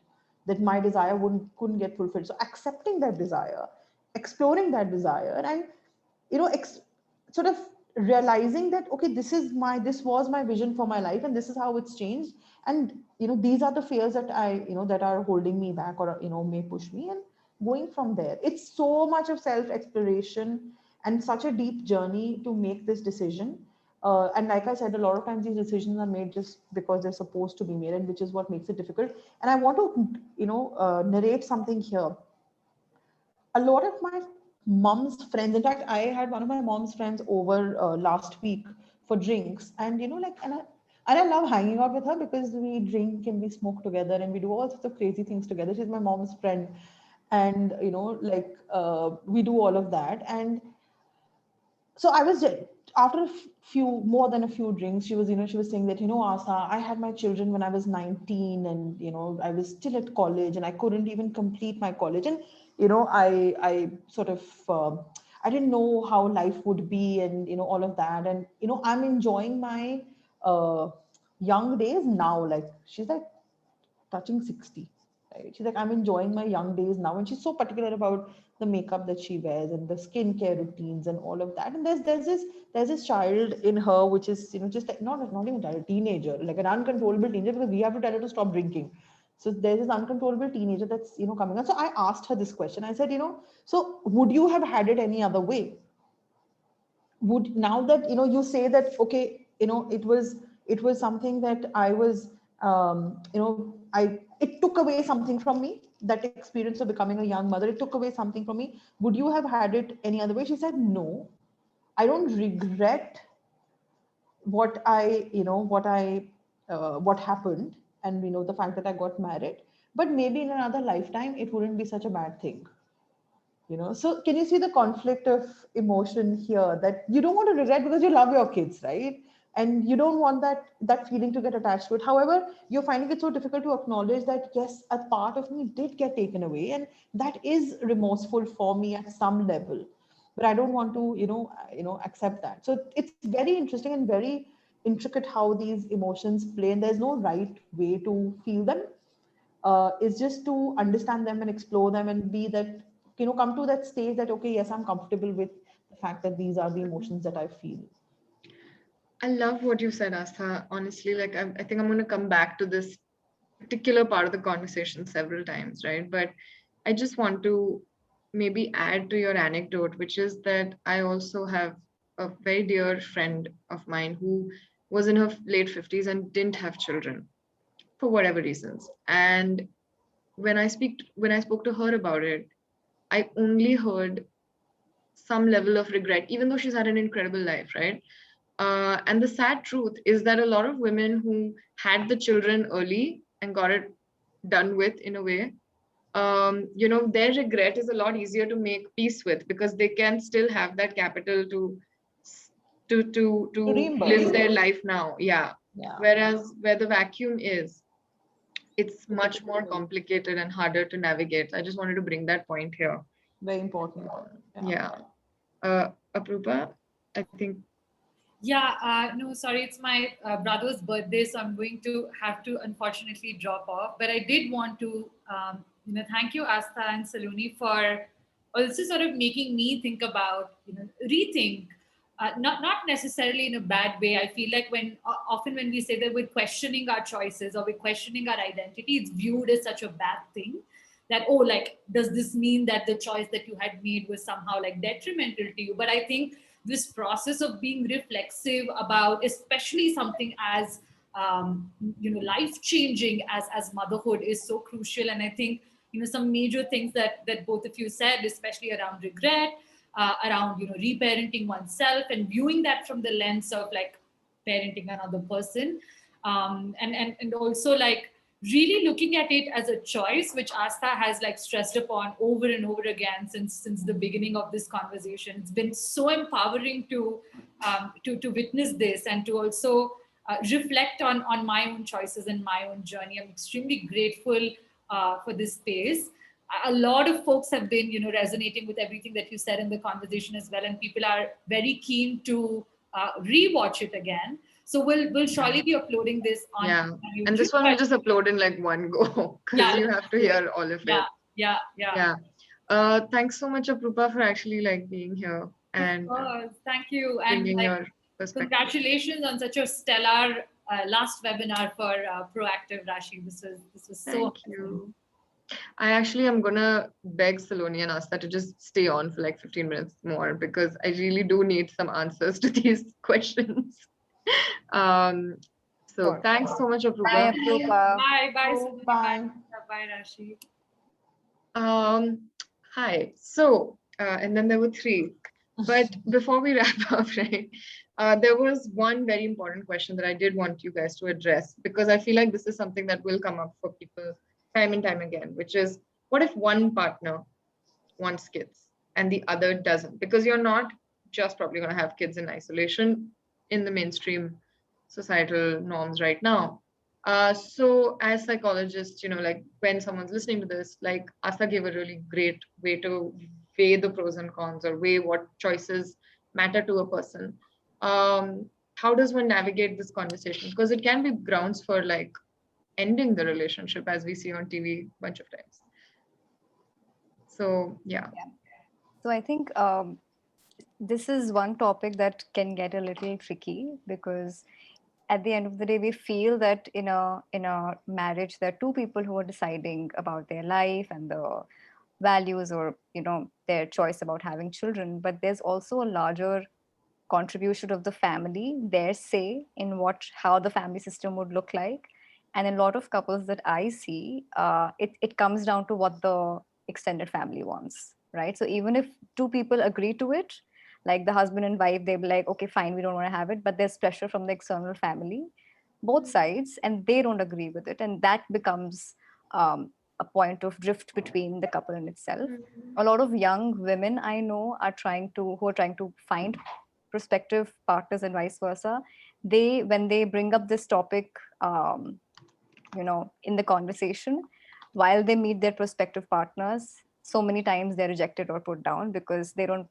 that my desire couldn't get fulfilled. So accepting that desire, exploring that desire, and sort of realizing that, okay, this was my vision for my life, and this is how it's changed, and these are the fears that that are holding me back, or may push me, and going from there. It's so much of self exploration and such a deep journey to make this decision. And like I said, a lot of times these decisions are made just because they're supposed to be made, and which is what makes it difficult. And I want to narrate something here. A lot of my mom's friends, in fact, I had one of my mom's friends over last week for drinks, and and I love hanging out with her because we drink and we smoke together and we do all sorts of crazy things together. She's my mom's friend, and we do all of that. And so I was after a few more than a few drinks, she was saying that, Asa, I had my children when I was 19, and I was still at college, and I couldn't even complete my college, and I sort of I didn't know how life would be, and all of that, and I'm enjoying my young days now. Like, she's like touching 60, right? She's like, I'm enjoying my young days now. And she's so particular about the makeup that she wears and the skincare routines and all of that. And there's this child in her, which is, just like, not even a teenager, like an uncontrollable teenager, because we have to tell her to stop drinking. So there's this uncontrollable teenager that's, coming on. So I asked her this question. I said, so would you have had it any other way? Would, now that, you say that, okay, it was something that I was, it took away something from me, that experience of becoming a young mother, it took away something from me. Would you have had it any other way? She said, no, I don't regret what what happened, and the fact that I got married, but maybe in another lifetime it wouldn't be such a bad thing. So can you see the conflict of emotion here, that you don't want to regret because you love your kids, right? And you don't want that feeling to get attached to it. However, you're finding it so difficult to acknowledge that, yes, a part of me did get taken away, and that is remorseful for me at some level, but I don't want to accept that. So it's very interesting and very intricate how these emotions play, and there's no right way to feel them. Is just to understand them and explore them, and be that, come to that stage that, okay, yes, I'm comfortable with the fact that these are the emotions that I feel. I love what you said, Astha. Honestly, like, I think I'm going to come back to this particular part of the conversation several times, right? But I just want to maybe add to your anecdote, which is that I also have a very dear friend of mine who was in her late 50s and didn't have children for whatever reasons. And when I spoke to her about it, I only heard some level of regret, even though she's had an incredible life, right? And the sad truth is that a lot of women who had the children early and got it done with, in a way, their regret is a lot easier to make peace with, because they can still have that capital to live their life now. Yeah. Whereas where the vacuum is, it's much more complicated and harder to navigate. I just wanted to bring that point here. Very important. Yeah. Aprupa, I think. Yeah, no, sorry, it's my brother's birthday, so I'm going to have to unfortunately drop off. But I did want to, thank you, Astha and Saloni, for also sort of making me think about, rethink, not necessarily in a bad way. I feel like often when we say that we're questioning our choices or we're questioning our identity, it's viewed as such a bad thing. That, oh, like, does this mean that the choice that you had made was somehow like detrimental to you? But I think this process of being reflexive about especially something as life changing as motherhood is so crucial. And I think some major things that both of you said, especially around regret, around reparenting oneself and viewing that from the lens of like parenting another person, and also like really looking at it as a choice, which Astha has like stressed upon over and over again since the beginning of this conversation. It's been so empowering to witness this and to also reflect on my own choices and my own journey. I'm extremely grateful for this space. A lot of folks have been, resonating with everything that you said in the conversation as well, and people are very keen to rewatch it again. So we'll surely be uploading this on YouTube. And this one we'll just upload in like one go because you have to hear all of it. Yeah. Thanks so much, Aprupa, for actually like being here and thank you, and bringing like, your perspective. congratulations on such a stellar last webinar for Proactive, Rashi. This was so Thank you. I actually am gonna beg Saloni and Asta to just stay on for like 15 minutes more because I really do need some answers to these questions. So Sure. thanks so much, Aprupa. Bye, Aprupa. Bye, Oh, Saloni. bye. Bye, Rashi. Hi. So, and then there were three. But before we wrap up, right, there was one very important question that I did want you guys to address because I feel like this is something that will come up for people time and time again, which is what if one partner wants kids and the other doesn't? Because you're not just probably going to have kids in isolation in the mainstream societal norms right now. So as psychologists, like when someone's listening to this, like Asta gave a really great way to weigh the pros and cons or weigh what choices matter to a person. How does one navigate this conversation? Because it can be grounds for like ending the relationship as we see on TV a bunch of times. So, yeah. So I think this is one topic that can get a little tricky because at the end of the day, we feel that in a marriage, there are two people who are deciding about their life and the values or their choice about having children. But there's also a larger contribution of the family, their say in how the family system would look like. And in a lot of couples that I see, it comes down to what the extended family wants, right? So even if two people agree to it, like the husband and wife, they'll be like, okay, fine, we don't want to have it, but there's pressure from the external family, both sides, and they don't agree with it. And that becomes a point of drift between the couple in itself. A lot of young women I know who are trying to find prospective partners and vice versa. When they bring up this topic, in the conversation, while they meet their prospective partners, so many times they're rejected or put down because they don't,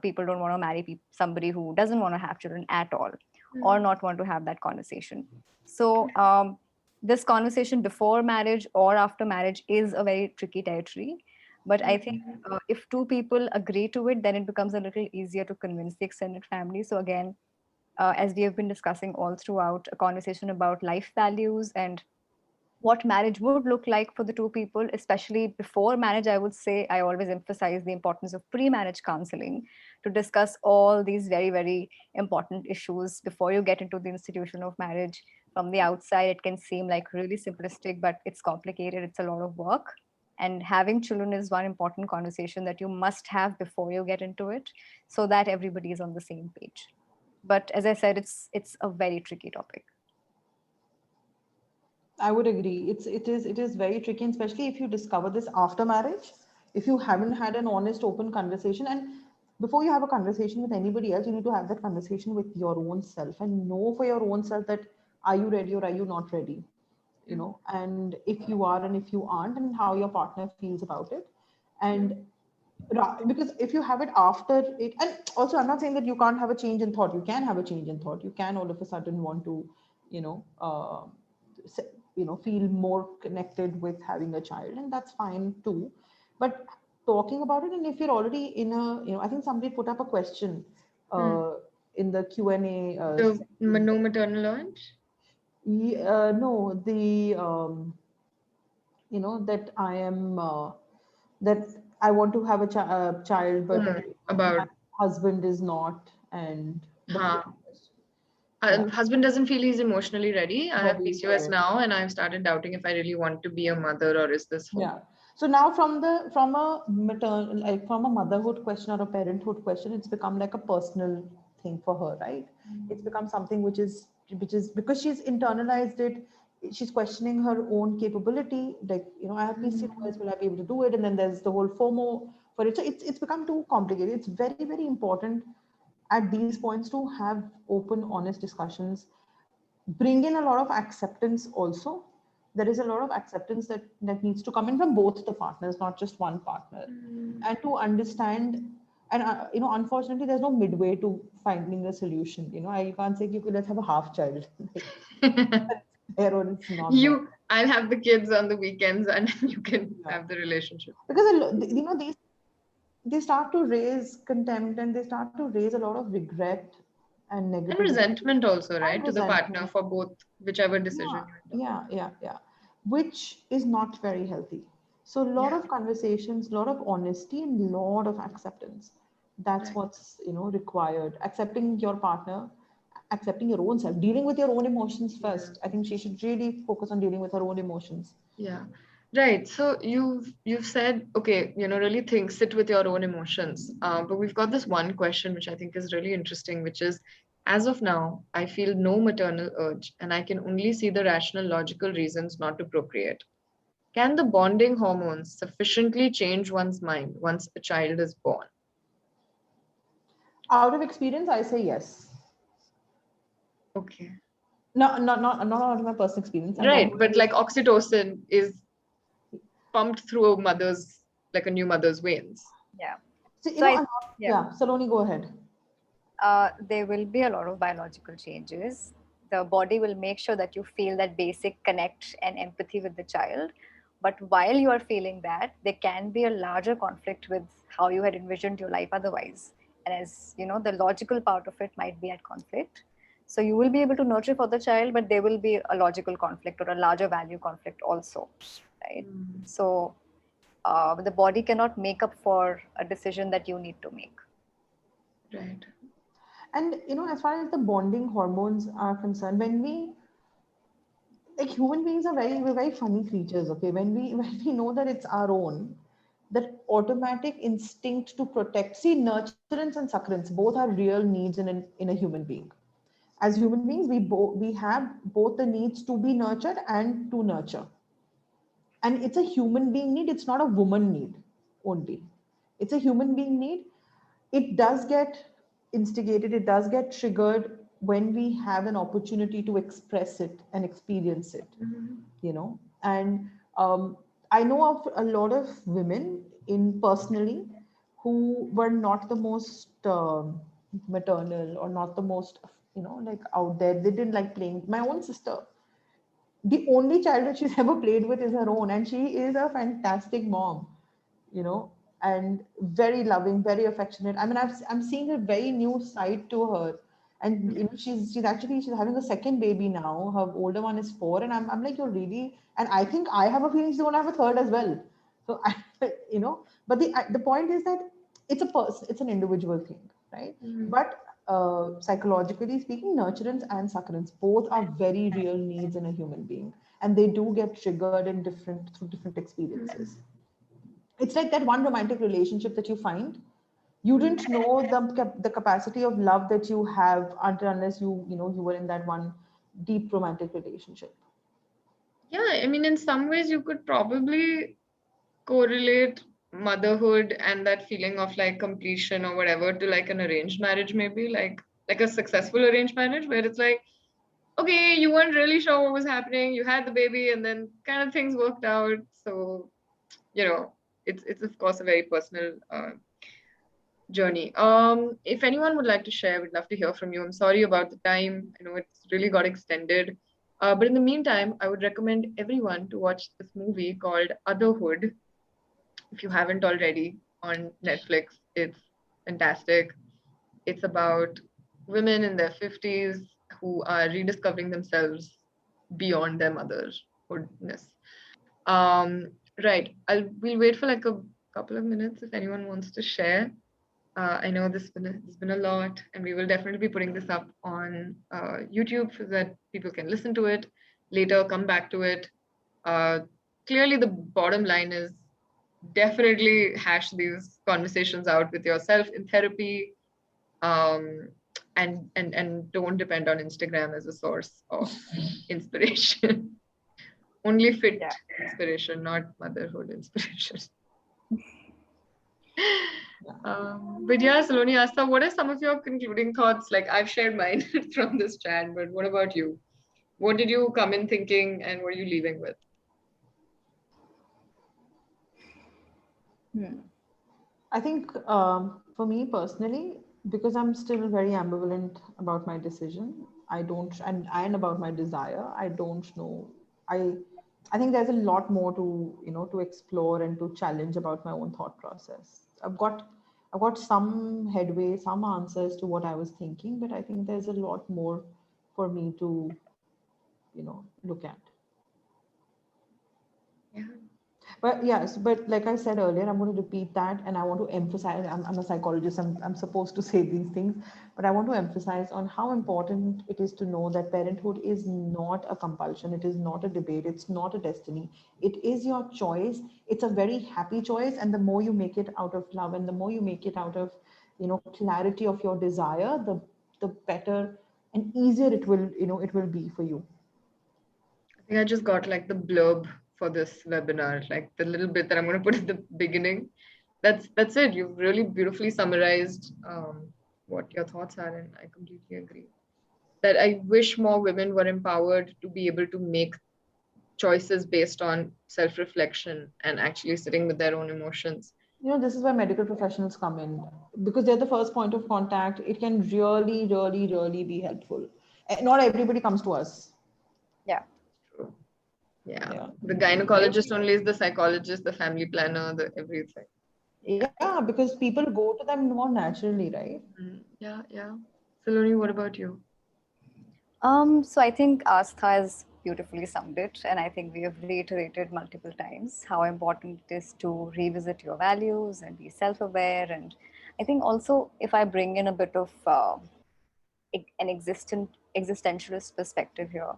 people don't want to marry somebody who doesn't want to have children at all or not want to have that conversation. So this conversation before marriage or after marriage is a very tricky territory. But I think if two people agree to it, then it becomes a little easier to convince the extended family. So again, as we have been discussing all throughout, a conversation about life values and what marriage would look like for the two people, especially before marriage. I would say I always emphasize the importance of pre-marriage counseling to discuss all these very, very important issues before you get into the institution of marriage. From the outside, it can seem like really simplistic, but it's complicated. It's a lot of work. And having children is one important conversation that you must have before you get into it so that everybody is on the same page. But as I said, it's a very tricky topic. I would agree. It is very tricky, and especially if you discover this after marriage, if you haven't had an honest, open conversation. And before you have a conversation with anybody else, you need to have that conversation with your own self and know for your own self that are you ready or are you not ready? And if you are and if you aren't, and how your partner feels about it. And because if you have it after it, and also I'm not saying that you can't have a change in thought. You can have a change in thought. You can all of a sudden want to, feel more connected with having a child, and that's fine too. But talking about it, and if you're already in I think somebody put up a question in the Q&A. No maternal urge? No, that I am, that I want to have a child, but my husband is not, and husband doesn't feel he's emotionally ready. I have PCOS now, and I've started doubting if I really want to be a mother, or is this hope? Yeah. So now from a motherhood question or a parenthood question, it's become like a personal thing for her, right? It's become something which is because she's internalized it. She's questioning her own capability. Like, I have PCOS, will I be able to do it? And then there's the whole FOMO for it. So it's become too complicated. It's very, very important at these points to have open, honest discussions. Bring in a lot of acceptance also. there is a lot of acceptance that needs to come in from both the partners, not just one partner, and to understand. And unfortunately, there's no midway to finding a solution. I can't say, okay, let's have a half child. There or it's not there. I'll have the kids on the weekends and you can Yeah. have the relationship. Because they start to raise contempt, and they start to raise a lot of regret and And negativity. resentment also, And right? To the partner resentment. for both, whichever decision. Yeah. Which is not very healthy. So a lot Yeah. of conversations, a lot of honesty, and a lot of acceptance. That's Right. what's required. Accepting your partner, accepting your own self, dealing with your own emotions first. I think she should really focus on dealing with her own emotions. Yeah. Right. So you've said, okay, really sit with your own emotions. But we've got this one question which I think is really interesting, which is, as of now, I feel no maternal urge and I can only see the rational, logical reasons not to procreate. Can the bonding hormones sufficiently change one's mind once a child is born? Out of experience, I say yes. Okay. Not out of my personal experience. Right. But like oxytocin is pumped through like a new mother's veins. Yeah. So, So Saloni, go ahead. There will be a lot of biological changes. The body will make sure that you feel that basic connect and empathy with the child. But while you are feeling that, there can be a larger conflict with how you had envisioned your life otherwise. And as you know, the logical part of it might be at conflict. So you will be able to nurture for the child, but there will be a logical conflict or a larger value conflict also, right? So the body cannot make up for a decision that you need to make. Right. And as far as the bonding hormones are concerned, when we like human beings are we're very funny creatures. Okay, when we know that it's our own, that automatic instinct to protect. See, nurturance and suckerance both are real needs in a human being. As human beings, we have both the needs to be nurtured and to nurture. And it's a human being need. It's not a woman need only. It's a human being need. It does get instigated, it does get triggered when we have an opportunity to express it and experience it. And I know of a lot of women personally who were not the most maternal, or not the most like out there. They didn't like playing. My own sister, the only child that she's ever played with is her own, and she is a fantastic mom, and very loving, very affectionate. I mean, I'm seeing a very new side to her, and she's having a second baby now. Her older one is 4, and I'm like, you're really, and I think I have a feeling she's going to have a third as well. So but the point is that it's a person, it's an individual thing, right? But psychologically speaking, nurturance and suckerance both are very real needs in a human being, and they do get triggered through different experiences. It's like that one romantic relationship that you find. You didn't know the capacity of love that you have unless you were in that one deep romantic relationship. Yeah, I mean, in some ways, you could probably correlate motherhood and that feeling of like completion or whatever to like an arranged marriage, maybe like a successful arranged marriage where it's like, okay, you weren't really sure what was happening, you had the baby, and then kind of things worked out. So it's of course a very personal journey. If anyone would like to share, we'd love to hear from you. I'm sorry about the time. I know it's really got extended. But in the meantime, I would recommend everyone to watch this movie called Otherhood. If you haven't already, on Netflix, it's fantastic. It's about women in their 50s who are rediscovering themselves beyond their motherhoodness. Right. We'll wait for like a couple of minutes if anyone wants to share. I know this has been a lot, and we will definitely be putting this up on YouTube so that people can listen to it later, come back to it. Clearly, the bottom line is definitely hash these conversations out with yourself in therapy, and don't depend on Instagram as a source of inspiration. Only fit inspiration, not motherhood inspiration. But yeah, Saloni, Asta, what are some of your concluding thoughts? Like, I've shared mine from this chat, but what about you? What did you come in thinking and what are you leaving with? I think for me personally, because I'm still very ambivalent about my decision, I don't, and about my desire, I don't know. I I think there's a lot more to, to explore and to challenge about my own thought process. I've got some headway, some answers to what I was thinking, but I think there's a lot more for me to, look at. Yeah. But yes, but like I said earlier, I'm going to repeat that, and I want to emphasize. I'm a psychologist. I'm supposed to say these things, but I want to emphasize on how important it is to know that parenthood is not a compulsion. It is not a debate. It's not a destiny. It is your choice. It's a very happy choice, and the more you make it out of love, and the more you make it out of, clarity of your desire, the better and easier it will be for you. I think I just got like the blurb for this webinar, like the little bit that I'm going to put at the beginning. That's it. You've really beautifully summarized what your thoughts are, and I completely agree. That I wish more women were empowered to be able to make choices based on self-reflection and actually sitting with their own emotions. This is where medical professionals come in, because they're the first point of contact. It can really, really, really be helpful. Not everybody comes to us. Yeah. True. Yeah. Yeah. The gynecologist only is the psychologist, the family planner, the everything. Yeah, because people go to them more naturally, right? Yeah, yeah. Saloni, what about you? So I think Astha has beautifully summed it, and I think we have reiterated multiple times how important it is to revisit your values and be self-aware. And I think also, if I bring in a bit of an existentialist perspective here,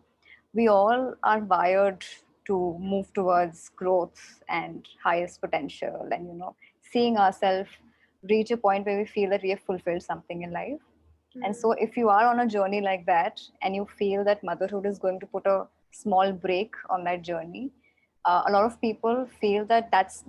we all are wired to move towards growth and highest potential, and seeing ourselves reach a point where we feel that we have fulfilled something in life. And so, if you are on a journey like that and you feel that motherhood is going to put a small break on that journey, a lot of people feel that that's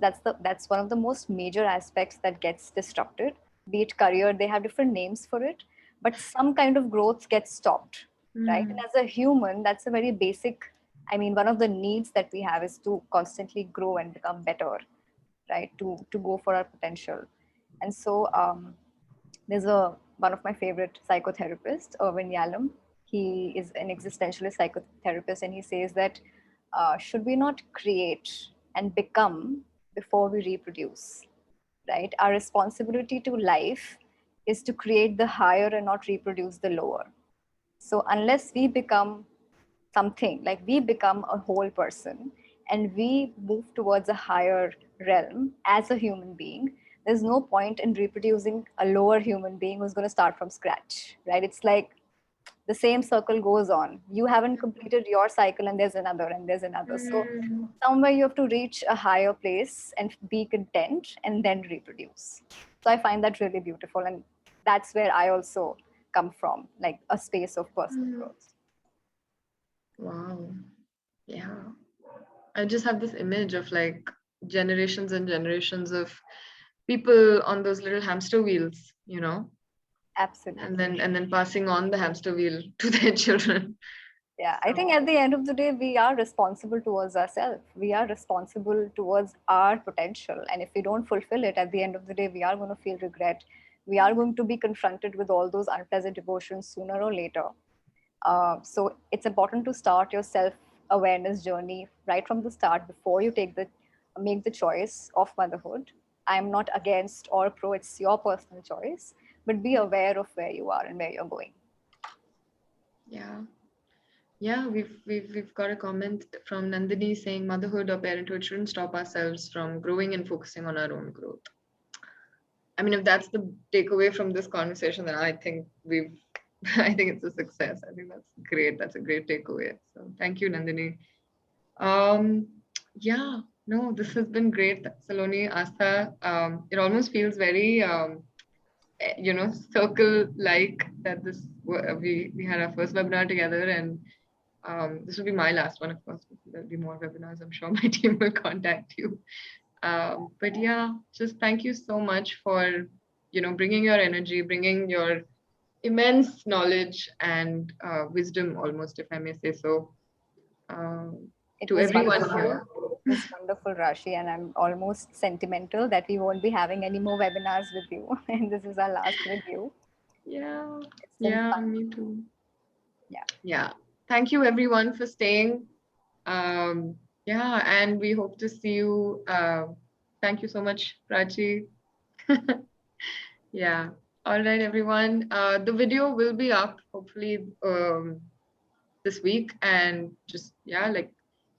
one of the most major aspects that gets disrupted. Be it career, they have different names for it, but some kind of growth gets stopped, right? And as a human, that's a very basic. I mean, one of the needs that we have is to constantly grow and become better, right? To go for our potential, and so there's one of my favorite psychotherapists, Irvin Yalom. He is an existentialist psychotherapist, and he says that should we not create and become before we reproduce, right? Our responsibility to life is to create the higher and not reproduce the lower. So unless we become something, like we become a whole person and we move towards a higher realm as a human being, there's no point in reproducing a lower human being who's going to start from scratch, right? It's like the same circle goes on. You haven't completed your cycle, and there's another, and there's another. So somewhere you have to reach a higher place and be content and then reproduce. So I find that really beautiful, and that's where I also come from, like a space of personal growth. Wow. Yeah. I just have this image of like generations and generations of people on those little hamster wheels, Absolutely. and then passing on the hamster wheel to their children. Yeah, I think at the end of the day, we are responsible towards ourselves. We are responsible towards our potential. And if we don't fulfill it, at the end of the day, we are going to feel regret. We are going to be confronted with all those unpleasant emotions sooner or later. So it's important to start your self-awareness journey right from the start before you make the choice of motherhood. I'm not against or pro, it's your personal choice, but be aware of where you are and where you're going. Yeah. Yeah, we've got a comment from Nandini saying motherhood or parenthood shouldn't stop ourselves from growing and focusing on our own growth. I mean, if that's the takeaway from this conversation, then I think I think it's a success. I think that's great. That's a great takeaway. So thank you, Nandini. Yeah, no, this has been great, Saloni, Astha. It almost feels very circle-like that we had our first webinar together, and this will be my last one, of course. There'll be more webinars. I'm sure my team will contact you. But yeah, just thank you so much for bringing your energy, bringing your immense knowledge and wisdom, almost, if I may say so, It to was everyone wonderful. here. It was wonderful, Rashi, and I'm almost sentimental that we won't be having any more webinars with you, and this is our last with you. Yeah, It's been yeah, fun. me too. Yeah. Yeah. Thank you everyone for staying. Yeah, and we hope to see you. Thank you so much, Prachi. Yeah. All right, everyone. The video will be up hopefully this week, and just like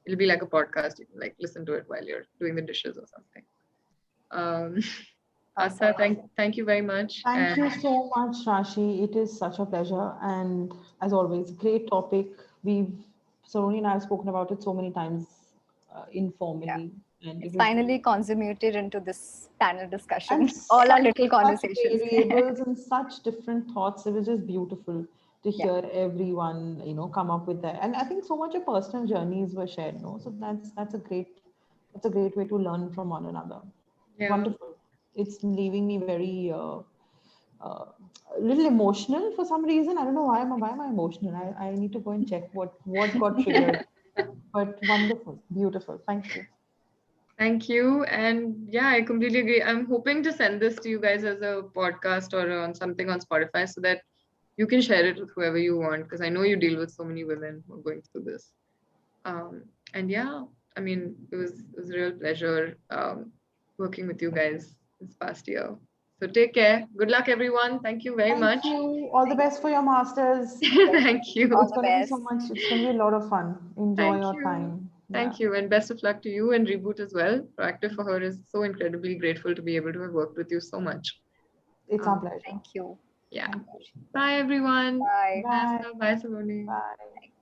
it'll be like a podcast. You can like listen to it while you're doing the dishes or something. Awesome. Asa, thank you very much. Thank you so much, Rashi. It is such a pleasure. And as always, great topic. Saroni and I have spoken about it so many times informally. And It's it was finally consummated into this panel discussion. and All our such, little such conversations. variables and such different thoughts. It was just beautiful to Yeah. hear everyone, come up with that. And I think so much of personal journeys were shared, no? So that's a great way to learn from one another. Yeah. Wonderful. It's leaving me very a little emotional for some reason. I don't know why am I emotional? I need to go and check what got triggered. But wonderful, beautiful. Thank you. Thank you. And yeah, I completely agree. I'm hoping to send this to you guys as a podcast or on something on Spotify so that you can share it with whoever you want, because I know you deal with so many women who are going through this. And yeah, I mean, it was a real pleasure working with you guys this past year. So take care. Good luck, everyone. Thank you very much. Thank you. All the best for your masters. Thank you. All It's the going to be so best. much. It's going to be a lot of fun. Enjoy Thank your you. time. Thank you, and best of luck to you and Reboot as well. Proactive for her is so incredibly grateful to be able to have worked with you so much. It's our pleasure. Thank you. Yeah. Thank you. Bye, everyone. Bye. Bye. Bye, Saloni. Bye.